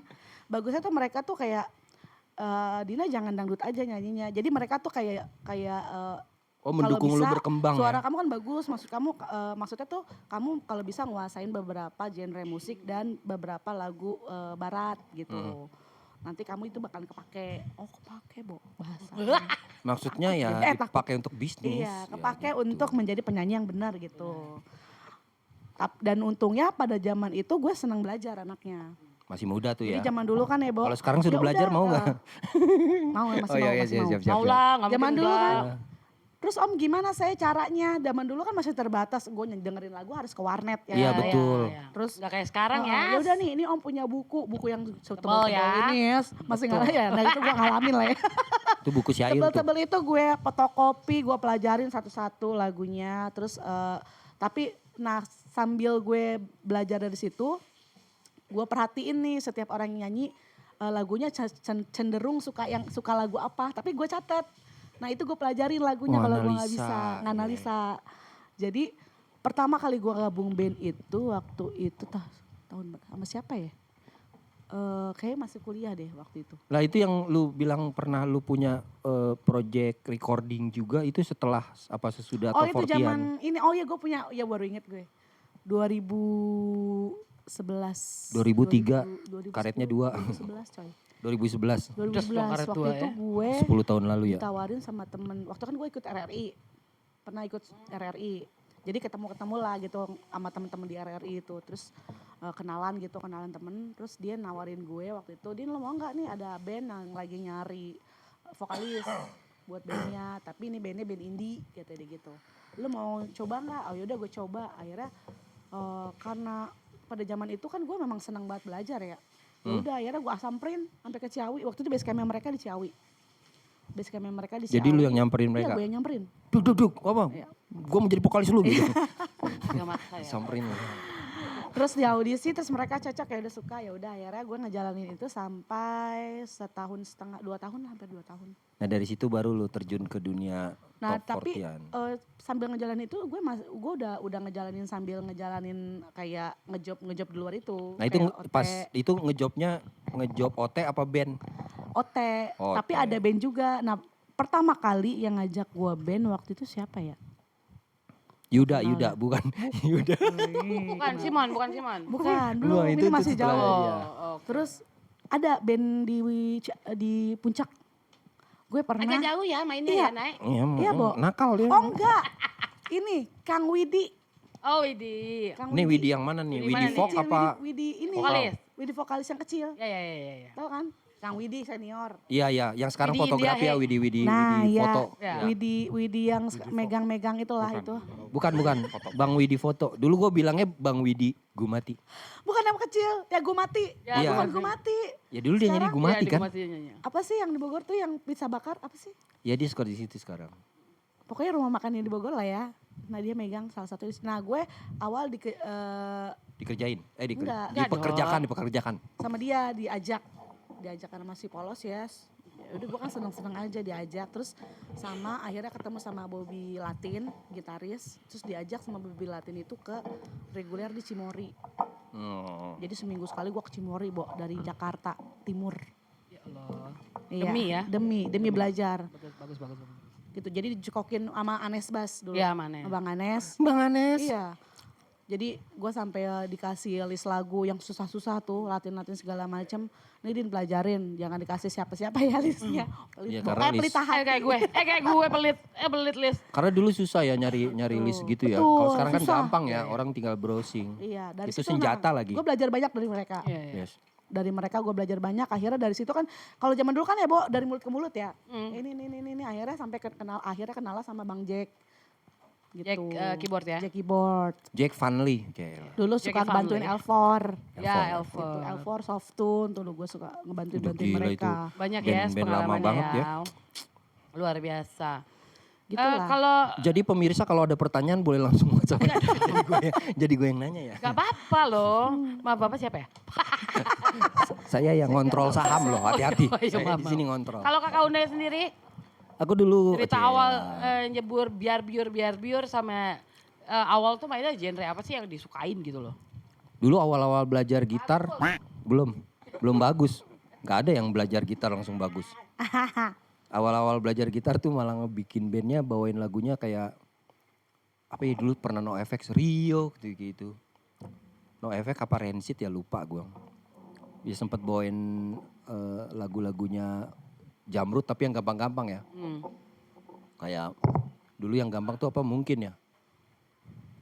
Bagusnya tuh mereka tuh kayak Dina jangan dangdut aja nyanyinya. Jadi mereka tuh kayak Oh kalau mendukung lu bisa, berkembang suara ya? kamu kan bagus, maksudnya tuh kamu kalau bisa nguasain beberapa genre musik dan beberapa lagu barat gitu. Nanti kamu itu bakal kepake. Oh kepake bahasa. Maksudnya ya takut. dipakai untuk bisnis. Iya, ya kepake gitu. untuk menjadi penyanyi yang benar gitu. Dan untungnya pada zaman itu gue senang belajar anaknya. Masih muda tuh Jadi ya. zaman dulu kan ya, Bo. Kalau sekarang sudah ya belajar udah, mau nggak? Mau, masih Oh iya, mau, iya, masih mau. siap. Mau lah, nggak Zaman mungkin dulu enggak. kan. Terus Om gimana saya caranya? Zaman dulu kan masih terbatas. Gue dengerin lagu harus ke warnet ya. Iya, betul. Terus Nggak kayak sekarang ya. Ya udah nih, ini Om punya buku yang Tebal tebal-tebal ya. ini ya. Masih nggak ya? Nah itu gue ngalamin lah ya. Itu buku syair tuh. Tebel-tebel itu gue fotokopi, gue pelajarin satu-satu lagunya. Terus tapi sambil gue belajar dari situ, gue perhatiin nih setiap orang yang nyanyi lagunya cenderung suka lagu apa. Tapi gue catat. Nah itu gue pelajarin lagunya Oh, kalau gue nggak analisa. bisa nganalisa. Jadi pertama kali gue gabung band itu waktu itu tahun sama siapa ya? Kayaknya masih kuliah deh waktu itu. Lah itu yang lu bilang pernah lu punya project recording juga itu setelah apa sesudah Oh atau itu 40-an? zaman ini, oh ya gue punya, ya baru inget gue. 2011. 2003, karetnya 2. 2011 coy. 2011, 2011 dong karet waktu tua itu ya. gue 10 tahun lalu ya. ditawarin sama temen. Waktu kan gue ikut RRI. Pernah ikut RRI. Jadi ketemu lah gitu sama temen-temen di RRI itu. Terus kenalan temen. Terus dia nawarin gue waktu itu, Din lo mau gak nih ada band yang lagi nyari vokalis buat bandnya. Tapi ini bandnya band indie kata dia gitu. Lo mau coba gak? Oh yaudah gue coba. Akhirnya karena pada zaman itu kan gue memang senang banget belajar ya. Ya udah akhirnya gue samperin sampai ke Ciawi. Waktu itu base campnya mereka di Ciawi. Base campnya mereka di Ciawi. Jadi lu yang nyamperin Iya mereka? gue yang nyamperin. Duk, apa? Iya. Gua mau jadi vokalis lu gitu. Nggak maksa ya. Samperin lu. Terus di audisi terus mereka cocok ya udah suka ya udah akhirnya gue ngejalanin itu sampai 1,5 tahun, 2 tahun hampir 2 tahun. Nah dari situ baru lu terjun ke dunia Nah top tapi 40-an. sambil ngejalanin itu gue udah ngejalanin sambil ngejalanin kayak ngejob di luar itu. Nah itu Kayak OT, pas itu ngejob OT apa band? OT. OT. Tapi ada band juga. Nah pertama kali yang ngajak gue band waktu itu siapa ya? Yuda bukan Yuda. Bukan Simon. Bukan, belum. Wah, Ini itu masih setelah, jauh. iya. Terus ada band di Puncak. Gue pernah. Agak jauh ya mainnya Iya. ya, Nay. Iya, Bo. Nakal dia. Oh enggak. Ini Kang Widi. Oh, Widi. Kang Nih Widi yang mana nih? Widi Widi mana nih? Folk Kecil, apa? Widi ini. Vokalis. Widi vokalis yang kecil. Ya. Tahu kan? Kang Widi senior. Iya, yang sekarang Widi fotografi India, ya Widi Nah, Widi ya. foto. Ya. Widi yang megang-megang itulah itu. Bukan, Bang Widi foto. Dulu gue bilangnya Bang Widi Gumati. Bukan yang kecil, ya gue mati. Ya, Iya. Bukan gue mati. Ya dulu dia nyanyi Sekarang- Gumati kan? Apa sih yang di Bogor tuh yang pizza bakar? Apa sih? Ya dia suka di situ sekarang. Pokoknya rumah makan yang di Bogor lah ya. Nah dia megang salah satu. Nah gue awal Dikerjain. Enggak. Dipekerjakan. sama dia diajak sama si Polos ya. Udah gue kan seneng-seneng aja diajak. Terus sama akhirnya ketemu sama Bobby Latin, gitaris. Terus diajak sama Bobby Latin itu ke reguler di Cimory. Oh. Jadi seminggu sekali gue ke Cimory, dari Jakarta Timur. Ya Allah. Iya, Demi ya? Demi belajar. Bagus. Gitu. Jadi dicekokin sama Anes Bas dulu. Iya, mana? Bang Anes. Bang Anes. Iya. Jadi gue sampai dikasih list lagu yang susah-susah tuh, latin-latin segala macem. Ini Din pelajarin, jangan dikasih siapa-siapa ya listnya. Iya, Pelit, karena list- pelit tahan. Kayak gue pelit list. Karena dulu susah ya nyari list gitu ya. Betul, Kalau sekarang kan susah. gampang ya, orang tinggal browsing. Iya, dari Itu situ senjata lagi. Gue belajar banyak dari mereka. Iya, iya. Yes. Dari mereka gue belajar banyak. Akhirnya dari situ kan, kalau zaman dulu kan ya Bo, dari mulut ke mulut ya. Ini akhirnya sampai kenal sama Bang Jack. Gitu. Jack keyboard ya? Jack keyboard. Jack Vanley. Gila. Dulu Jackie suka Van bantuin Lee. Elfor. Ya, Gitu. Elfor. Elfor, Softune, tuh gue suka ngebantuin Udah gila mereka. Banyak ya Band-band lama pengalamannya banget ya. Luar biasa. Gitu lah. Kalau Jadi pemirsa kalau ada pertanyaan boleh langsung WhatsApp. jadi gue yang nanya ya. gak apa-apa loh. Maaf Bapak siapa ya? Saya yang ngontrol saham loh, hati-hati. Oh, iya, Saya maaf, di sini ngontrol. Kalau Kakak Unda sendiri Aku dulu cerita Cie, awal nyebur biar biur sama awal tuh mainnya genre apa sih yang disukain gitu loh? dulu awal-awal belajar gitar belum bagus. Gak ada yang belajar gitar langsung bagus. Awal-awal belajar gitar tuh malah ngebikin bandnya bawain lagunya kayak apa ya dulu pernah No Effects Rio gitu. No Effects apa Rancid ya lupa gue. Dia sempet bawain lagu-lagunya Jamrud tapi yang gampang-gampang ya. Kayak dulu yang gampang tuh apa mungkin ya.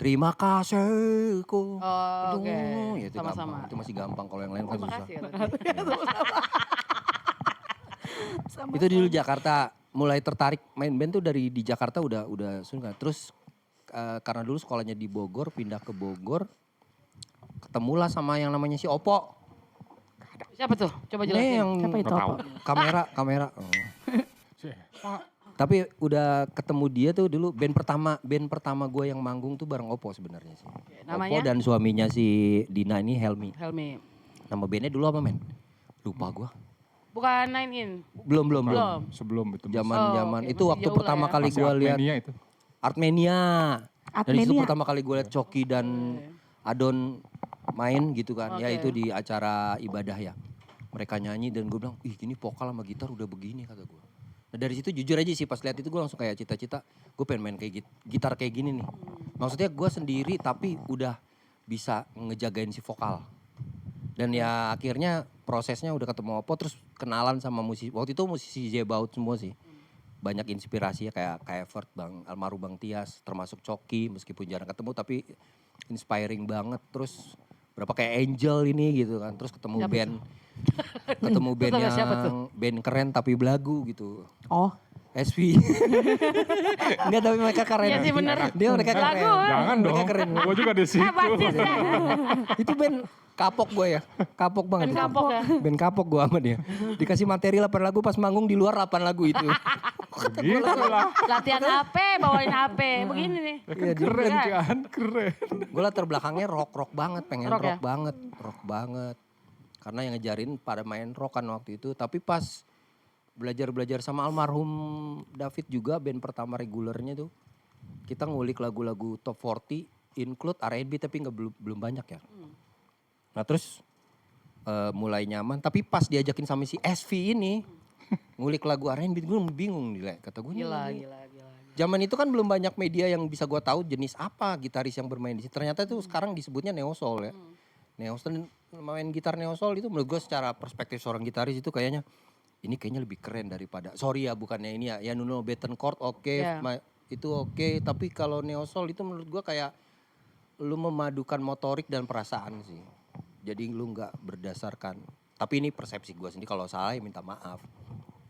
Terima kasihku. Oh, oke. Ya, itu Sama-sama. gampang. Itu masih gampang kalau yang lain kan Terima susah. kasih. Itu dulu Jakarta mulai tertarik main band tuh dari di Jakarta udah suka. Terus karena dulu sekolahnya di Bogor pindah ke Bogor ketemulah sama yang namanya si Opo. Siapa tuh? Coba Nih jelasin. yang Siapa itu? Nggak tahu. Apa? kamera. Oh. Pak, Tapi udah ketemu dia tuh dulu band pertama gue yang manggung tuh bareng Opo sebenarnya sih. namanya? Opo dan suaminya si Dina ini Helmi. Helmi. Nama bandnya dulu apa men? Lupa gue. Bukan Nine In. Belum. sebelum itu. Zaman oke, itu masih waktu jauh lah pertama ya. kali Masih gue lihat Artmenia itu. Artmenia. Dan itu Artmenia. pertama kali gue lihat Coki dan Adon main gitu kan. Ya Oke. itu di acara ibadah ya. Mereka nyanyi dan gue bilang, ih gini vokal sama gitar udah begini kata gue. Nah dari situ jujur aja sih pas lihat itu gue langsung kayak cita-cita gue pengen main kayak gitar kayak gini nih. Maksudnya gue sendiri tapi udah bisa ngejagain si vokal. Dan ya akhirnya prosesnya udah ketemu Oppo terus kenalan sama musisi. Waktu itu musisi Zebaut semua sih. Banyak inspirasi ya kayak Evert, almarhum Bang Tias, termasuk Coki meskipun jarang ketemu tapi inspiring banget. Terus berapa kayak Angel ini gitu kan. Terus ketemu Siapa band ketemu band Terus sama yang siapa tuh? band keren tapi belagu gitu. Oh, SV. Enggak tapi mereka keren. Iya sih, bener. Dia mereka keren. Lagu. Jangan dong, Mereka keren. gue juga di situ. Basisnya. Itu band kapok gue ya. Kapok banget. Band kapok ya? Band kapok gue sama dia. Dikasih materi 8 lagu pas manggung di luar 8 lagu itu. Gitu lah. Latihan HP, bawain HP. Begini nih. Iya, Keren kan, keren. Gue latar belakangnya rock banget, pengen Rock rock, ya? banget. Karena yang ngejarin pada main rock kan waktu itu. Tapi pas belajar sama almarhum David juga band pertama regulernya tuh. Kita ngulik lagu-lagu top 40, include R&B tapi belum banyak ya. Nah terus mulai nyaman. Tapi pas diajakin sama si SV ini, ngulik lagu R&B gue bingung nih, kata gue. Gila. Zaman itu kan belum banyak media yang bisa gue tahu jenis apa gitaris yang bermain di sini. Ternyata itu sekarang disebutnya neo soul ya. Neo soul, main gitar neo soul itu menurut gue secara perspektif seorang gitaris itu kayaknya ini kayaknya lebih keren daripada. Sorry ya bukannya ini ya Nuno Bettencourt oke, Ya. itu oke. Tapi kalau neo soul itu menurut gue kayak lu memadukan motorik dan perasaan sih. Jadi lu nggak berdasarkan. Tapi ini persepsi gue sendiri kalau salah ya minta maaf.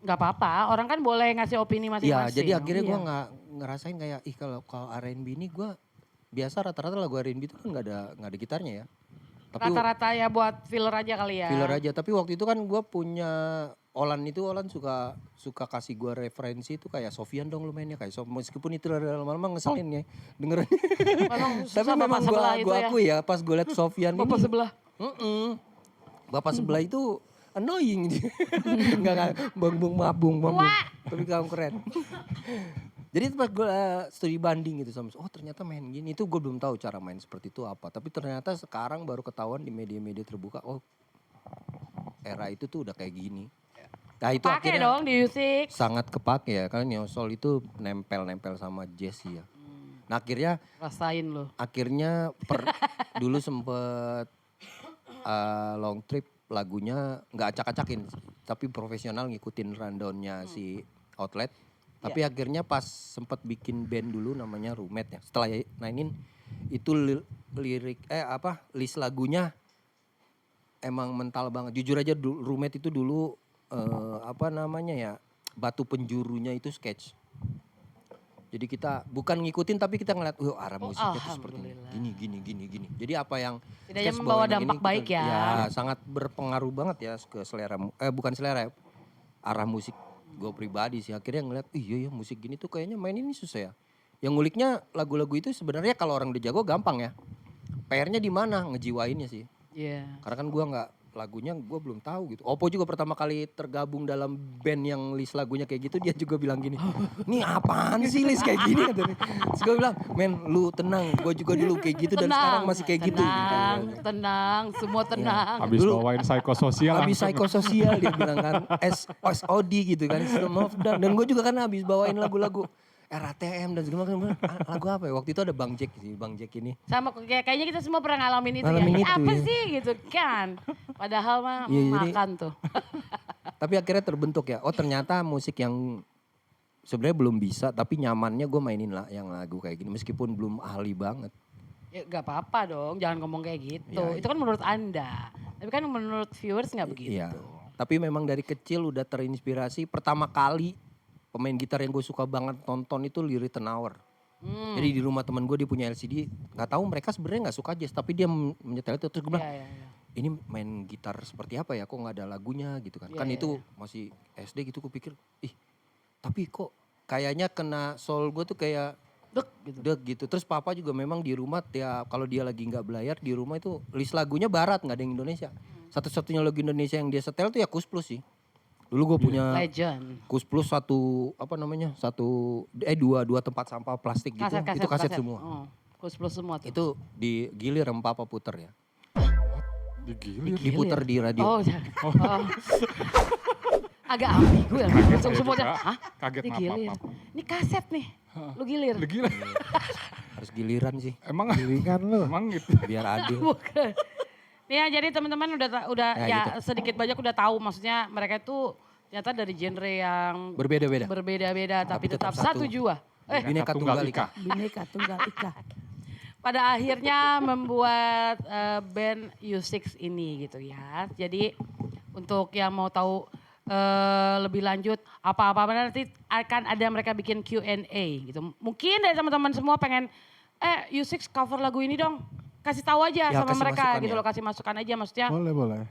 Gak apa-apa, orang kan boleh ngasih opini Iya, masing-masing. jadi akhirnya gue Iya. nggak ngerasain kayak kalau R&B ini gue biasa rata-rata lagu R&B itu kan nggak ada gitarnya ya. Tapi Rata-rata ya buat filler aja kali ya. filler aja. Tapi waktu itu kan gue punya Olan suka kasih gue referensi itu kayak Sofian dong lu mainnya kayak meskipun itu lama-lama ngeselin ya dengerin. Memang Tapi susah memang bapak sebelah itu gue ya. akui ya pas gue liat Sofian Bapak ini. sebelah. Bapak sebelah itu annoying. Enggak, bang, tapi kamu keren. Jadi pas gue studi banding gitu sama, oh ternyata main gini, itu gue belum tahu cara main seperti itu apa. Tapi ternyata sekarang baru ketahuan di media-media terbuka, oh era itu tuh udah kayak gini. Nah itu Pakai akhirnya dong di musik. sangat kepake ya, karena neo soul itu nempel-nempel sama jazz ya. Nah Rasain lo. akhirnya dulu sempet long trip lagunya nggak acak-acakin, tapi profesional ngikutin rundownnya si Outlet. Tapi akhirnya pas sempet bikin band dulu namanya Roommate ya. Setelah nainin itu list lagunya emang mental banget. Jujur aja Roommate itu dulu apa namanya ya, batu penjurunya itu sketch. Jadi kita bukan ngikutin tapi kita ngeliat, arah musiknya tuh seperti ini, gini. Jadi apa yang Setidaknya sketch membawa bawain dampak ini baik ya. Ya sangat berpengaruh banget ya ke selera, bukan selera ya, arah musik gue pribadi sih. Akhirnya ngeliat, iya musik gini tuh kayaknya main ini susah ya. Yang nguliknya lagu-lagu itu sebenarnya kalau orang udah jago gampang ya. PR-nya di mana? Ngejiwainnya sih. Iya. Karena kan gue nggak, lagunya gue belum tahu gitu. Oppo juga pertama kali tergabung dalam band yang list lagunya kayak gitu, dia juga bilang gini, nih apaan sih list kayak gini? Terus gue bilang, men lu tenang, gue juga dulu kayak gitu dan sekarang masih kayak gitu. Tenang, semua tenang. Habis Dulu- bawain psikososial Habis langsung. psikososial dia bilang kan, SOD gitu kan, System of Down. Dan gue juga kan habis bawain lagu-lagu RATM dan segala macam. Lagu apa ya? Waktu itu ada Bang Jack sih, Bang Jack ini. Sama kayaknya kita semua pernah ngalamin itu Ngalamin ya. itu, Apa ya. sih gitu kan. Padahal mah Iya, jadi- makan tuh. Tapi akhirnya terbentuk ya, oh ternyata musik yang sebenarnya belum bisa, tapi nyamannya gue mainin lah yang lagu kayak gini. Meskipun belum ahli banget. Ya gak apa-apa dong, jangan ngomong kayak gitu. Iya, Itu kan menurut Anda. Tapi kan menurut viewers gak begitu. Iya. Tapi memang dari kecil udah terinspirasi. Pertama kali pemain gitar yang gue suka banget tonton itu Liri Tenauer. Jadi di rumah teman gue dia punya LCD. Gak tahu mereka sebenarnya nggak suka jazz, tapi dia menyetel itu. Terus gue bilang, Iya, iya. ini main gitar seperti apa ya? Kok nggak ada lagunya gitu kan? Iya, Kan iya, itu masih SD gitu. Gue pikir, tapi kok kayaknya kena soul gue tuh kayak Dek gitu. deg gitu. Terus papa juga memang di rumah kalau dia lagi nggak belayar di rumah itu list lagunya barat, nggak ada yang Indonesia. Satu-satunya lagu Indonesia yang dia setel tuh ya Kus Plus sih. Dulu gue punya Legend. Kus Plus dua tempat sampah plastik gitu. Itu kaset semua. Oh, Kus Plus semua tuh. Itu digilir papa puter ya. Digilir. Diputer di radio. Oh, oh. Agak ambigu ya. Langsung saya semuanya. juga. Hah? Kaget, maaf, Digilir. maaf, maaf. Ini kaset nih. Lu gilir. Digilir. Harus giliran sih Emang Gilingan lu. emang gitu. biar adil. Bukan. Nih ya, jadi teman-teman udah Ya, ya gitu. sedikit banyak udah tahu maksudnya mereka itu ternyata dari genre yang Berbeda-beda. tapi Tapi tetap tetap satu satu. jua. Bineka Tunggal Ika. Bineka Tunggal Ika. Pada akhirnya membuat band U6 ini gitu ya. Jadi untuk yang mau tahu lebih lanjut apa-apa nanti akan ada mereka bikin Q&A gitu. Mungkin dari teman-teman semua pengen U6 cover lagu ini dong. Kasih tahu aja Ya, sama kasih mereka masukan gitu ya. loh, kasih masukan aja maksudnya. Boleh.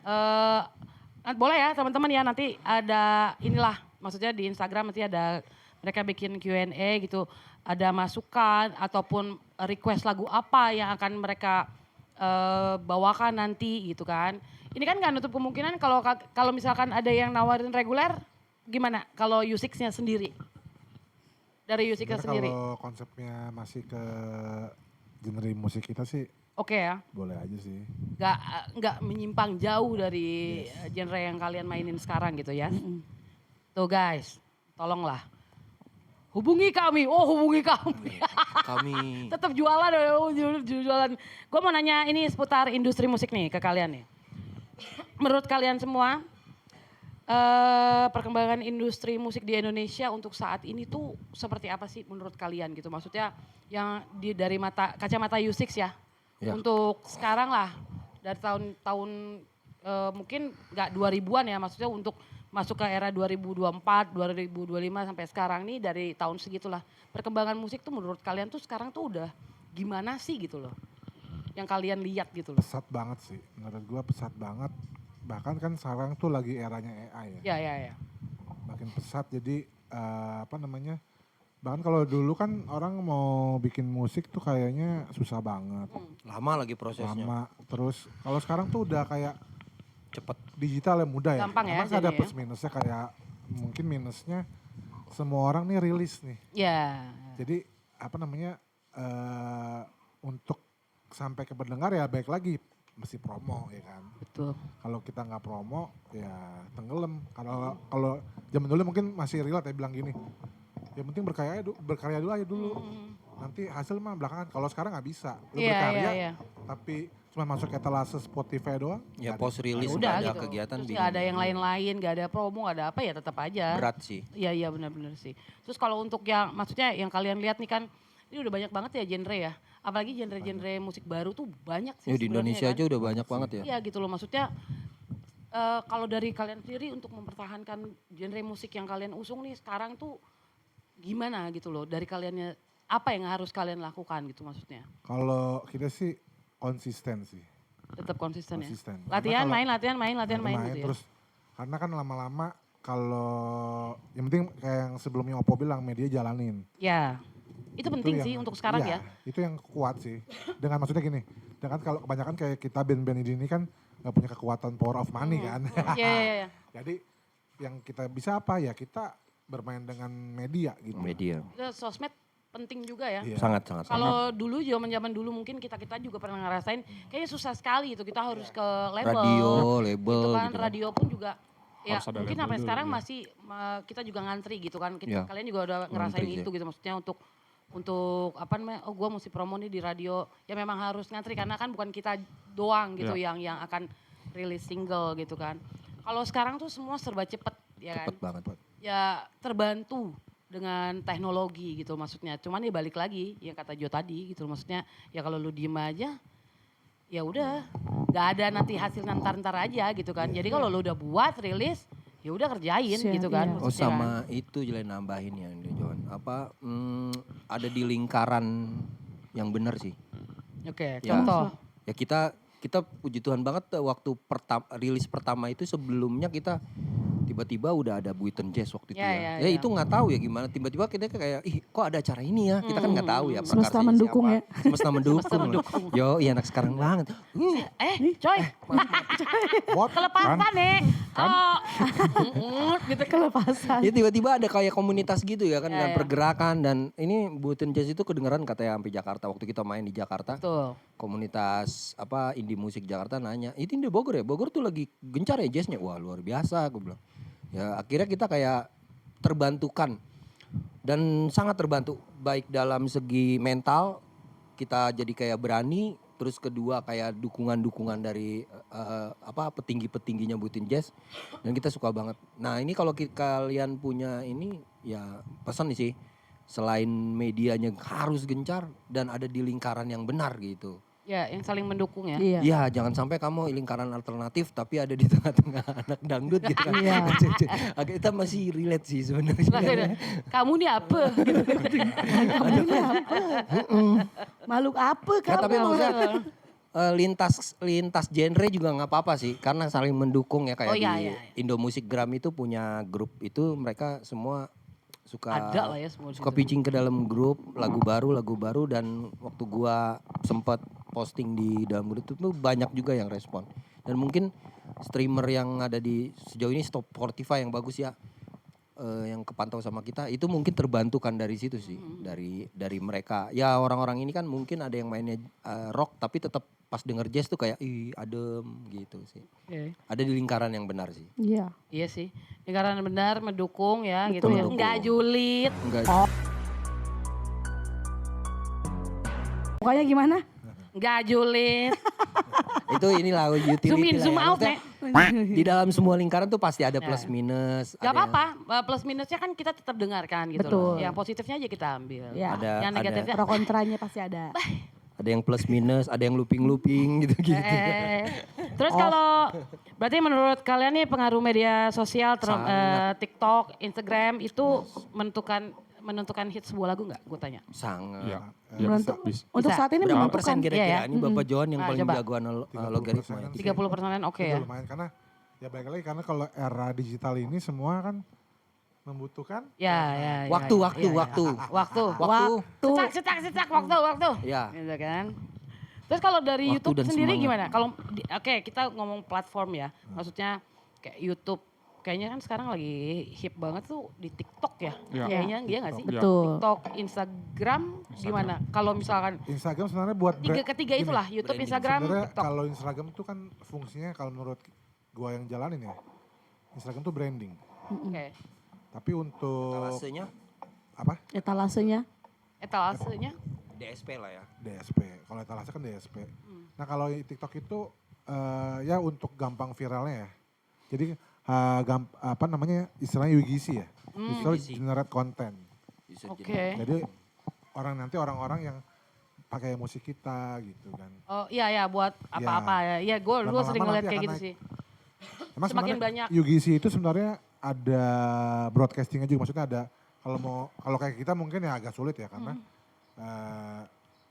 Boleh ya teman-teman ya, nanti ada inilah maksudnya di Instagram nanti ada mereka bikin Q&A gitu, ada masukan ataupun request lagu apa yang akan mereka bawakan nanti gitu kan. Ini kan nggak nutup kemungkinan kalau misalkan ada yang nawarin reguler, gimana kalau U6-nya sendiri? Dari U6-nya Sebenarnya sendiri. kalau konsepnya masih ke genre musik kita sih Oke ya, boleh aja sih. nggak menyimpang jauh dari genre yang kalian mainin sekarang gitu ya. Tuh guys, tolonglah hubungi kami. Kami Tetap jualan, jualan. Gue mau nanya ini seputar industri musik nih ke kalian nih. Menurut kalian semua, perkembangan industri musik di Indonesia untuk saat ini tuh seperti apa sih menurut kalian gitu? Maksudnya yang dari kacamata U6 ya. Ya. Untuk sekarang lah, dari tahun-tahun mungkin nggak 2000-an ya, maksudnya untuk masuk ke era 2024, 2025 sampai sekarang nih dari tahun segitulah. Perkembangan musik tuh menurut kalian tuh sekarang tuh udah gimana sih gitu loh? Yang kalian lihat gitu loh. Pesat banget sih, menurut gua pesat banget. Bahkan kan sekarang tuh lagi eranya AI ya. Ya. Makin pesat jadi bahkan kalau dulu kan orang mau bikin musik tuh kayaknya susah banget. lama lagi prosesnya. Lama. Terus kalau sekarang tuh udah kayak Cepet. digital yang mudah ya. Gampang ya Emang ada jadinya ya. plus minusnya kayak mungkin minusnya semua orang nih rilis nih. Ya. Jadi apa namanya untuk sampai ke pendengar ya baik lagi mesti promo ya kan. Betul. Kalau kita nggak promo ya tenggelam. Kalau zaman dulu mungkin masih relate ya bilang gini. Yang penting berkarya dulu aja dulu. Nanti hasil mah belakangan. Kalau sekarang nggak bisa. Lu Iya, berkarya iya, iya. tapi cuma masuk etalase Spotify doang. Ya nggak ada. post release Udah nggak ada gitu. kegiatan Terus bingung. nggak ada yang lain-lain, nggak ada promo, nggak ada apa ya tetap aja. Berat sih. Iya iya benar-benar sih. Terus kalau untuk yang maksudnya yang kalian lihat nih kan ini udah banyak banget ya genre ya. Apalagi genre-genre musik baru tuh banyak sih Ya di sebenarnya Indonesia kan. aja udah banyak banget ya. Iya gitu loh maksudnya kalau dari kalian sendiri untuk mempertahankan genre musik yang kalian usung nih sekarang tuh gimana gitu loh dari kaliannya apa yang harus kalian lakukan gitu maksudnya. Kalau kita sih konsisten sih. Tetap konsisten, Konsisten. ya. Karena Latihan, kalau- latihan main gitu ya. Terus karena kan lama-lama kalau yang penting kayak yang sebelumnya Oppo bilang media jalanin. Ya. Itu penting yang- sih untuk sekarang iya, ya. Itu yang kuat sih. Dengan maksudnya gini, dengan kalau kebanyakan kayak kita band-band ini kan nggak punya kekuatan power of money kan. Iya iya iya. Jadi yang kita bisa apa ya kita bermain dengan media gitu. Media. Itu sosmed penting juga ya. Iya. Sangat sangat. Kalau dulu zaman dulu mungkin kita juga pernah ngerasain kayaknya susah sekali itu kita harus ke label. Radio, label gitu kan. gitu kan. Radio pun juga ya Harus ada mungkin label sampai dulu, sekarang ya. masih kita juga ngantri gitu kan. Iya. Kalian juga udah ngerasain Ngantri, itu gitu maksudnya untuk apa namanya? Oh, gua mesti promo nih di radio. Ya memang harus ngantri karena kan bukan kita doang gitu Iya. yang akan rilis single gitu kan. Kalau sekarang tuh semua serba cepet ya kan. Cepet banget. Ya terbantu dengan teknologi gitu maksudnya. Cuman ya balik lagi yang kata Jo tadi gitu maksudnya ya kalau lu diem aja ya udah nggak ada nanti hasil ntar aja gitu kan. Jadi kalau lu udah buat rilis ya udah kerjain Siap, gitu kan. iya. Oh maksudnya kan. sama itu jadi nambahin ya John. Apa ada di lingkaran yang benar sih. Oke, Ya. contoh. Ya kita puji Tuhan banget waktu rilis pertama itu sebelumnya kita tiba-tiba udah ada Buiten Jazz waktu itu Ya, ya. ya, ya. Itu nggak tahu ya gimana tiba-tiba kita kayak ih kok ada acara ini ya. Kita kan nggak tahu ya. Semesta prakarsanya mendukung siapa. ya. Semesta mendukung. Semesta mendukung. Yo iya anak sekarang banget. Coy, Bot, kelepasan nih. Oh, gitu Kelepasan. Ya tiba-tiba ada kayak komunitas gitu ya kan Ya, dengan ya. pergerakan dan ini Buiten Jazz itu kedengeran katanya sampai Jakarta waktu kita main di Jakarta. Betul. Komunitas apa indie musik Jakarta nanya, itu di Bogor ya? Bogor tuh lagi gencar ya jazznya? Wah luar biasa aku bilang. Ya akhirnya kita kayak terbantukan dan sangat terbantu baik dalam segi mental kita jadi kayak berani, terus kedua kayak dukungan-dukungan dari petinggi-petingginya Butin Jazz dan kita suka banget. Nah ini kalau kalian punya ini ya pesan nih sih selain medianya harus gencar dan ada di lingkaran yang benar gitu. Ya, yang saling mendukung ya. Iya. Ya jangan sampai kamu lingkaran alternatif tapi ada di tengah-tengah anak dangdut gitu kan. Iya. Agak kita masih relate sih sebenarnya. Kamu nih apa? Gitu. Makhluk apa Ya, kamu? tapi maksudnya lintas genre juga nggak apa-apa sih karena saling mendukung ya kayak Oh, iya, di iya. Indo Music Gram itu punya grup itu mereka semua suka Ada lah ya semua di suka situ. pitching ke dalam grup lagu baru dan waktu gua sempat posting di dalam grup itu tuh banyak juga yang respon dan mungkin streamer yang ada di sejauh ini Spotify yang bagus ya yang kepantau sama kita itu mungkin terbantukan dari situ sih dari mereka ya orang-orang ini kan mungkin ada yang mainnya rock tapi tetap pas denger jazz tuh kayak ih adem gitu sih Oke. ada di lingkaran yang benar sih Iya. Iya sih. Lingkaran benar mendukung ya Betul. gitu ya. Mendukung. Enggak julid. enggak Pokoknya gimana? Enggak julid. itu inilah utility Zoom in, lah zoom ya. out, Maksudnya, di dalam semua lingkaran tuh pasti ada Ya. plus minus Gak ada yang- apa-apa, plus minusnya kan kita tetap dengarkan gitu Betul. loh. Yang positifnya aja kita ambil. Ya. Yang negatifnya Pro kontranya pasti ada. ada yang plus minus, ada yang looping gitu-gitu. Terus kalau berarti menurut kalian nih pengaruh media sosial, Sangat. TikTok, Instagram itu menentukan hit sebuah lagu nggak? Gue tanya. Sangat. Iya. Menentu- Bisa. Untuk Bisa. saat ini Berapa menentukan. persen kira-kira? Iya, ya. Ini Bapak Johan yang Ah, paling coba. jagoan 30% logaritma. 30%-an oke ya. Itu lumayan karena ya baik lagi karena kalau era digital ini semua kan membutuhkan Ya. Waktu. Waktu. Waktu. Cetak, waktu. Ya. Gitu kan. Terus kalau dari Waktu YouTube dan sendiri semangat. gimana? Kalau oke, kita ngomong platform ya. Maksudnya kayak YouTube kayaknya kan sekarang lagi hip banget tuh di TikTok ya. Iya. Kayaknya dia nggak sih? Iya. Betul. TikTok, Instagram gimana? Kalau misalkan Instagram sebenarnya buat ketiga gini, itulah YouTube, branding. Instagram, sebenarnya TikTok. kalau Instagram itu kan fungsinya kalau menurut gua yang jalanin ya, Instagram tuh branding. Oke. Tapi untuk Talasenya apa? Etalasenya. Etalasenya DSP lah ya. DSP. Kalau etalase kan DSP. Nah kalau TikTok itu ya untuk gampang viralnya ya. Jadi apa namanya istilahnya UGC ya. User UGC. generate content. Bisa Oke. jadi. Jadi orang-orang yang pakai musik kita gitu kan. Oh iya buat apa-apa ya. Iya gue dulu Lama-lama sering ngeliat nanti kayak akan gitu naik. sih. Emang Semakin sebenarnya banyak. UGC itu sebenarnya ada broadcastingnya juga. Maksudnya ada kalau kayak kita mungkin ya agak sulit ya karena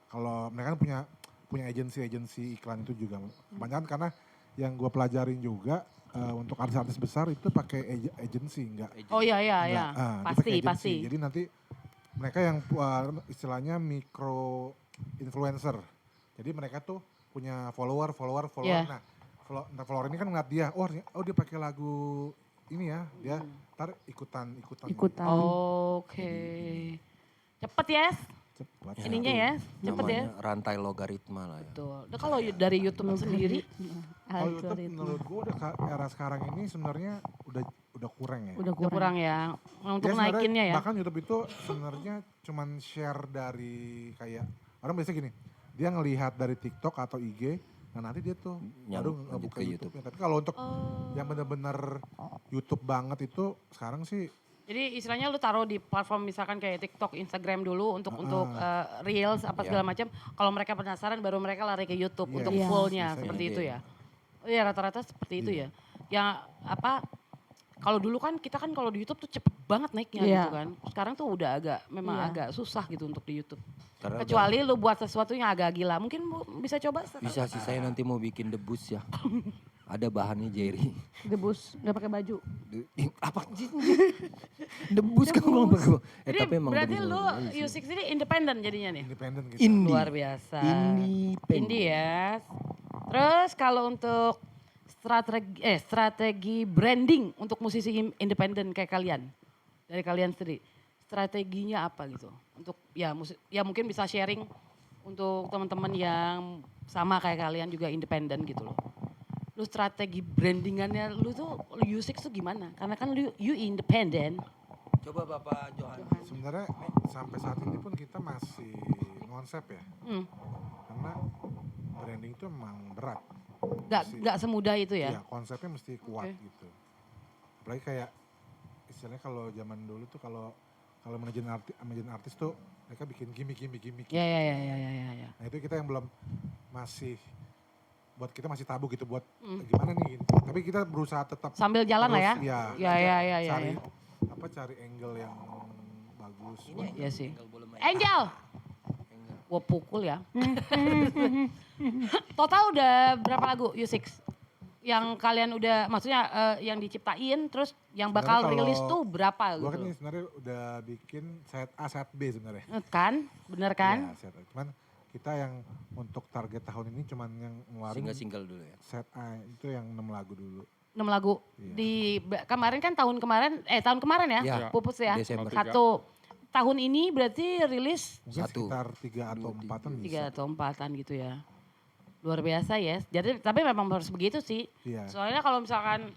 kalau mereka kan punya agensi iklan itu juga. Kebanyakan karena yang gue pelajarin juga untuk artis-artis besar itu pakai agensi enggak. Oh iya Dia pakai agency. pasti. Jadi nanti mereka yang istilahnya micro influencer. Jadi mereka tuh punya follower. Iya. Nah, follower ini kan ngeliat dia, oh dia pakai lagu ini ya, dia ntar ikutan. Ikutan. Oke. Cepet ya, Cepat. ininya ya, cepet ya. Namanya rantai logaritma lah ya. Betul. Nah, kalau dari YouTube sendiri, Kalau YouTube menurut gue era sekarang ini sebenarnya udah kurang ya. Udah udah kurang ya. Untuk Dia sebenarnya naikinnya ya. Bahkan YouTube itu sebenarnya cuman share dari kayak orang biasa gini, dia ngelihat dari TikTok atau IG, nah nanti dia tuh baru Lanjut ngebuka ke YouTube. Tapi kalau untuk yang bener-bener YouTube banget itu sekarang sih Jadi istilahnya lu taruh di platform misalkan kayak TikTok, Instagram dulu untuk reels apa segala macam. Kalau mereka penasaran baru mereka lari ke YouTube Iya, untuk iya. fullnya Bisa seperti gitu itu ya. Oh iya rata-rata seperti itu ya. Yang apa? Kalau dulu kan kita kan kalau di YouTube tuh cepet banget naiknya Iya. gitu kan. Sekarang tuh udah memang Iya. agak susah gitu untuk di YouTube. Karena Kecuali lu buat sesuatu yang agak gila. Mungkin bisa coba. bisa sih saya nanti mau bikin debus ya. Ada bahannya Jerry. Debus, nggak pakai baju. Apa sih? Debus kan ngomong pakai. Jadi Tapi emang berarti debus lu ngomong sih. U6 ini independen jadinya nih. independen gitu. Indie. Luar biasa. Independen. Indie ya. Terus kalau untuk strategi branding untuk musisi independen kayak kalian. Dari kalian sendiri. Strateginya apa gitu? Untuk ya mungkin bisa sharing untuk teman-teman yang sama kayak kalian juga independen gitu loh. Lu strategi brandingannya lu tuh U6 tuh gimana? Karena kan you independen. Coba Bapak Johan. Sebenarnya sampai saat ini pun kita masih konsep ya. Karena branding itu emang berat. Gak semudah itu ya? Iya, konsepnya mesti kuat Oke. gitu. Apalagi kayak istilahnya kalau zaman dulu tuh kalau manajemen artis tuh mereka bikin gimmick. Ya. Nah itu kita yang belum buat kita masih tabu gitu buat gimana nih. Tapi kita berusaha tetap Sambil jalan lah ya? terus, Ya. cari angle yang bagus. buat- Iya sih. Angel! Gue pukul ya. Total udah berapa lagu U6? Yang kalian udah, maksudnya yang diciptain terus yang bakal Sebenarnya rilis kalau tuh berapa Gua kan gitu? ini sebenarnya udah bikin set A, set B sebenarnya. Kan? Bener kan? Iya, set A. Cuman kita yang untuk target tahun ini cuman yang ngeluarin Single dulu ya. set A itu yang 6 lagu dulu. 6 lagu. Iya. Kemarin kan tahun kemarin ya? Iya. Pupus ya? Desember. Satu. Tahun ini berarti rilis Mungkin Satu. sekitar 3 atau 4-an bisa. 3 atau 4-an gitu ya. Luar biasa ya. Jadi tapi memang harus begitu sih. Iya. Soalnya kalau misalkan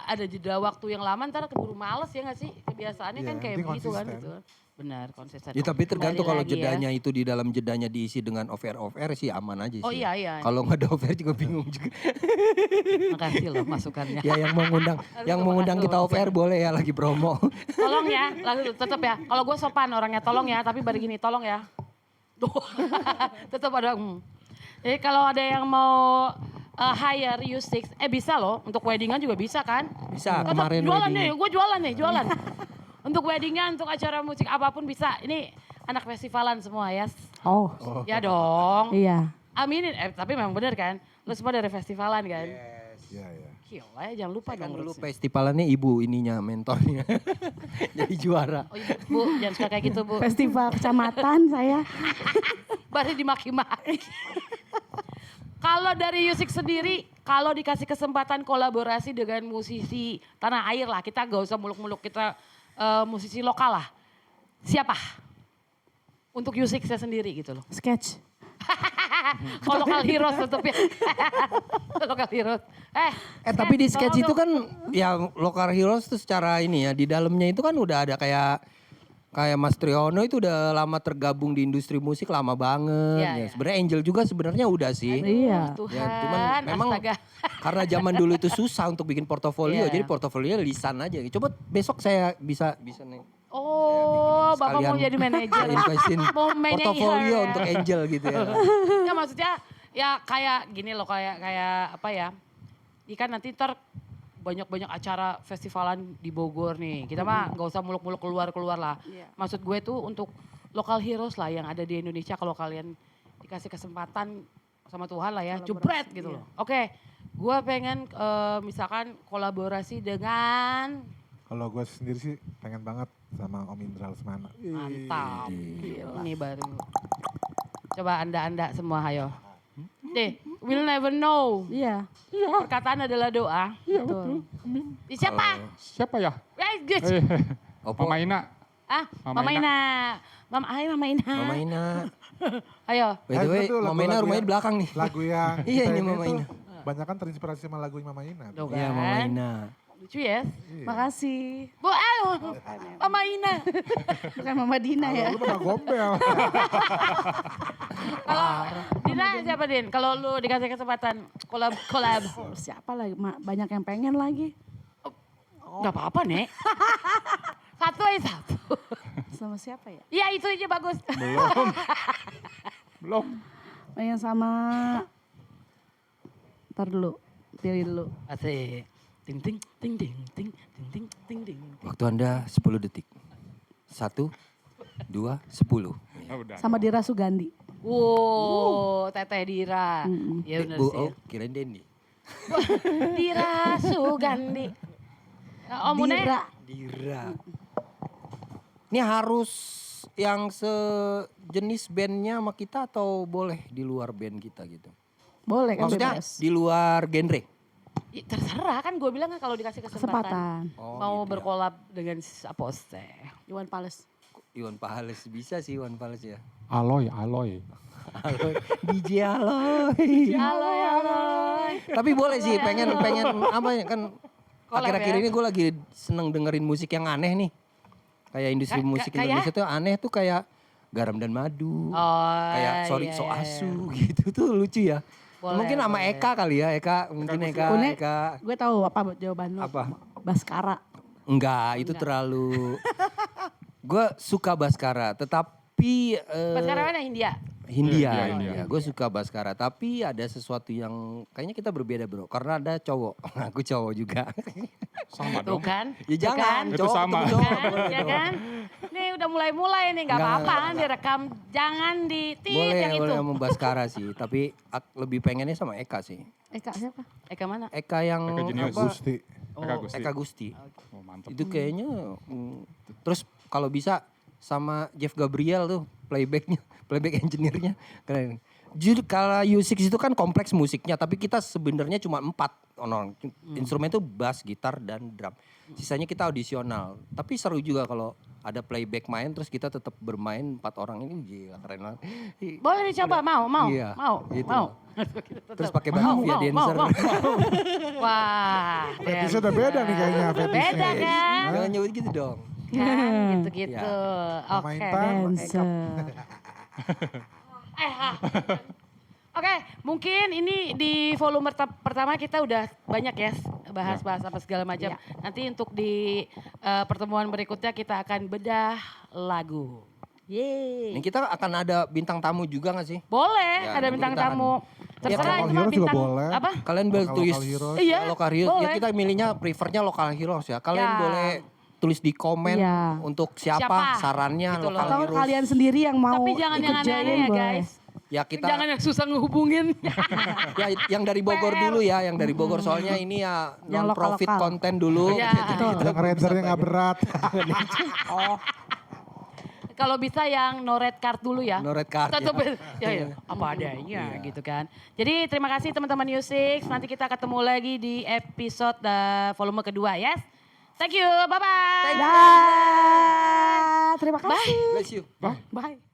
ada jeda waktu yang lama ntar keburu males ya nggak sih? Kebiasaannya Iya, kan yang kayak penting begitu kan konsisten. gitu. Benar konsisten. Ya tapi tergantung Kembali kalau lagi ya. jedanya itu di dalam jedanya diisi dengan off-air sih aman aja sih. Oh iya. Kalau nggak ada off-air juga bingung juga. Makasih loh masukannya. Ya yang mau ngundang kita off-air boleh ya lagi promo. Tolong ya, tetap ya. Kalau gue sopan orangnya tolong ya, tapi bari gini tolong ya. Tetap ada. Jadi kalau ada yang mau hire U6, bisa loh. Untuk weddingan juga bisa kan? Bisa, Tetap kemarin jualan wedding. nih, gue jualan. Untuk weddingan, untuk acara musik apapun bisa. Ini anak festivalan semua ya. Oh, Ya dong. iya. Aminin, tapi memang bener kan? Lu semua dari festivalan kan? Iya, iya. Gila ya, jangan lupa Kan dong. dulu Ruth. festivalannya ibu ininya mentornya. Jadi juara. Oh iya, Bu, jangan suka kayak gitu Bu. Festival kecamatan saya. Baru dimaki-maki. Kalau dari Yusik sendiri, kalau dikasih kesempatan kolaborasi dengan musisi tanah air lah, kita gak usah muluk-muluk, kita musisi lokal lah. Siapa? Untuk Yusik saya sendiri gitu loh. Sketch. Oh, lokal heroes tetap ya. Lokal heroes. Tapi di sketch itu kan ya Local Heroes tuh secara ini ya di dalamnya itu kan udah ada kayak Mas Triono itu udah lama tergabung di industri musik lama banget. Iya, Ya, iya. sebenarnya Angel juga sebenarnya udah sih. Iya. Tuhan, Ya, cuman memang astaga. karena zaman dulu itu susah untuk bikin portofolio, Iya. jadi portofolionya lisan aja. Coba besok saya bisa nih. Oh, Bapak mau Sekalian jadi manajer. investin Mau manajer portofolio ya. untuk Angel gitu ya. Ya maksudnya ya kayak gini loh, kayak apa ya. Ikan nanti ntar banyak-banyak acara festivalan di Bogor nih. Kita mah nggak usah muluk-muluk keluar-keluar lah. Iya. Maksud gue tuh untuk lokal heroes lah yang ada di Indonesia, kalau kalian dikasih kesempatan sama Tuhan lah ya, Kolaborasi, jebret gitu iya. loh. Oke, gue pengen misalkan kolaborasi dengan Kalau gue sendiri sih pengen banget sama Om Indra Lesmana. mantap. Ini baru. Coba anda semua ayo. Deh, we'll never know. Iya. Perkataan adalah doa. Betul. Siapa? Siapa ya? Guys. Opo, Mama Ina. Mama Ina. Mama Ina. Mama Ina. Ayo. By the way, Betul, Mama Ina lagu-lagu rumahnya di yang- belakang nih. Lagu yang Iya, kita ini ini Mama tuh Ina. banyak kan terinspirasi sama lagu Mama Ina. Tuh Iya, Mama kan. Ina. Lucu ya. Makasih. Bu, Mama Ina. Bukan Mama Dina ya. Lu pernah gombel. Kalau Dina siapa Din? Kalau lu dikasih kesempatan collab. Siapa lagi? Banyak yang pengen lagi. Gak apa-apa, Nek. Satu aja satu. Sama siapa ya? Iya, itu aja bagus. Belum. Pengen sama... Ntar dulu. Pilih dulu. Asik. Ting ting ting ting ting ting ting ting ting. Waktu Anda 10 detik. 1, 2, 10. Oh, udah. Sama Dira Sugandi. Wow, Teteh Dira. Ya benar Bu, sih. oh kirain Dendi. Dira Sugandi. Om Mune? Dira. Ini harus yang sejenis bandnya sama kita atau boleh di luar band kita gitu? Boleh kan Maksudnya bebas. di luar genre? Ya, terserah kan gue bilang kan kalau dikasih kesempatan. Kesempatan. Oh, Mau gitu ya. berkolab dengan Aposte. Iwan Fals. Iwan Fals bisa sih Iwan Fals ya. Aloy. Halo, DJ Aloy. Halo, halo. Tapi boleh sih pengen apa ya kan Collab akhir-akhir ya? ini gue lagi seneng dengerin musik yang aneh nih. Kayak industri musik kayak? Indonesia tuh aneh tuh kayak Garam dan Madu. Oh, Kayak Sorry iya, So iya, Asu gitu tuh lucu ya. Boleh, Mungkin sama boleh. Eka kali ya, mungkin Eka. Une, Eka. gue tahu apa jawaban lu. Apa? Baskara. Enggak, itu terlalu. Gue suka Baskara, tetapi Sekarang mana India? Hindia. Hindia. Gue suka Baskara, tapi ada sesuatu yang kayaknya kita berbeda bro, karena ada cowok. Aku cowok juga. Sama Tuh dong. kan? Ya Tuh jangan, kan? Itu cowok sama. ketemu Tuh cowok. kan? Ya kan? Nih udah mulai-mulai nih, gak Enggak, apa-apa kan enggak. direkam. Jangan di tit Boleh, yang itu. boleh sama Baskara sih, tapi lebih pengennya sama Eka sih. Kak siapa? Eka mana? Eka yang Eka Jenius. apa? Gusti. Eka Gusti. Eka Gusti. Oh, mantap. Itu kayaknya terus kalau bisa sama Jeff Gabriel tuh playback engineer-nya keren. Jujur kalau U6 itu kan kompleks musiknya, tapi kita sebenarnya cuma 4 orang. Instrumen itu bass, gitar dan drum. Sisanya kita audisional. Tapi seru juga kalau ada playback main terus kita tetap bermain 4 orang ini gila keren banget. Boleh dicoba, mau? Iya, Mau? gitu. Mau? Terus pakai Batavia dancer. Wah. Fetisnya udah beda nih kayaknya fetisnya. Beda kan? Jangan nyebut gitu dong. Kan gitu-gitu. Ya. Oke. Main tan. Dancer. Oke, mungkin ini di volume pertama kita udah banyak ya bahas-bahas apa segala macam. Nanti untuk di pertemuan berikutnya kita akan bedah lagu. Yeay. Ini kita akan ada bintang tamu juga gak sih? Boleh, Ya, ada nanti bintang kita akan- tamu. Ya, Terserah Local itu mah Heroes juga bintang boleh. apa? Kalian boleh Local tulis Heroes. Iya, Local Heroes. Ya boleh. kita milihnya prefernya Local Heroes ya. Kalian Ya. boleh tulis di komen Iya. untuk siapa, Siapa? sarannya Gitu loh. Local Atau Heroes. kalian sendiri yang mau Tapi jangan ikut yang aneh-aneh join ya boleh. guys. Ya kita Jangan yang susah ngehubungin. ya yang dari Bogor dulu ya, yang dari Bogor soalnya ini ya Yang non profit lokal-lokal. konten dulu. Iya. Jadi kita Yang rendernya nggak berat. Oh, Kalau bisa yang no red card dulu ya. No red card, Tetep, ya. ya, apa adanya gitu kan. Jadi terima kasih teman-teman Music. Nanti kita ketemu lagi di episode volume kedua, yes. Thank you, bye-bye. Dah, terima kasih. Bless you. Bye.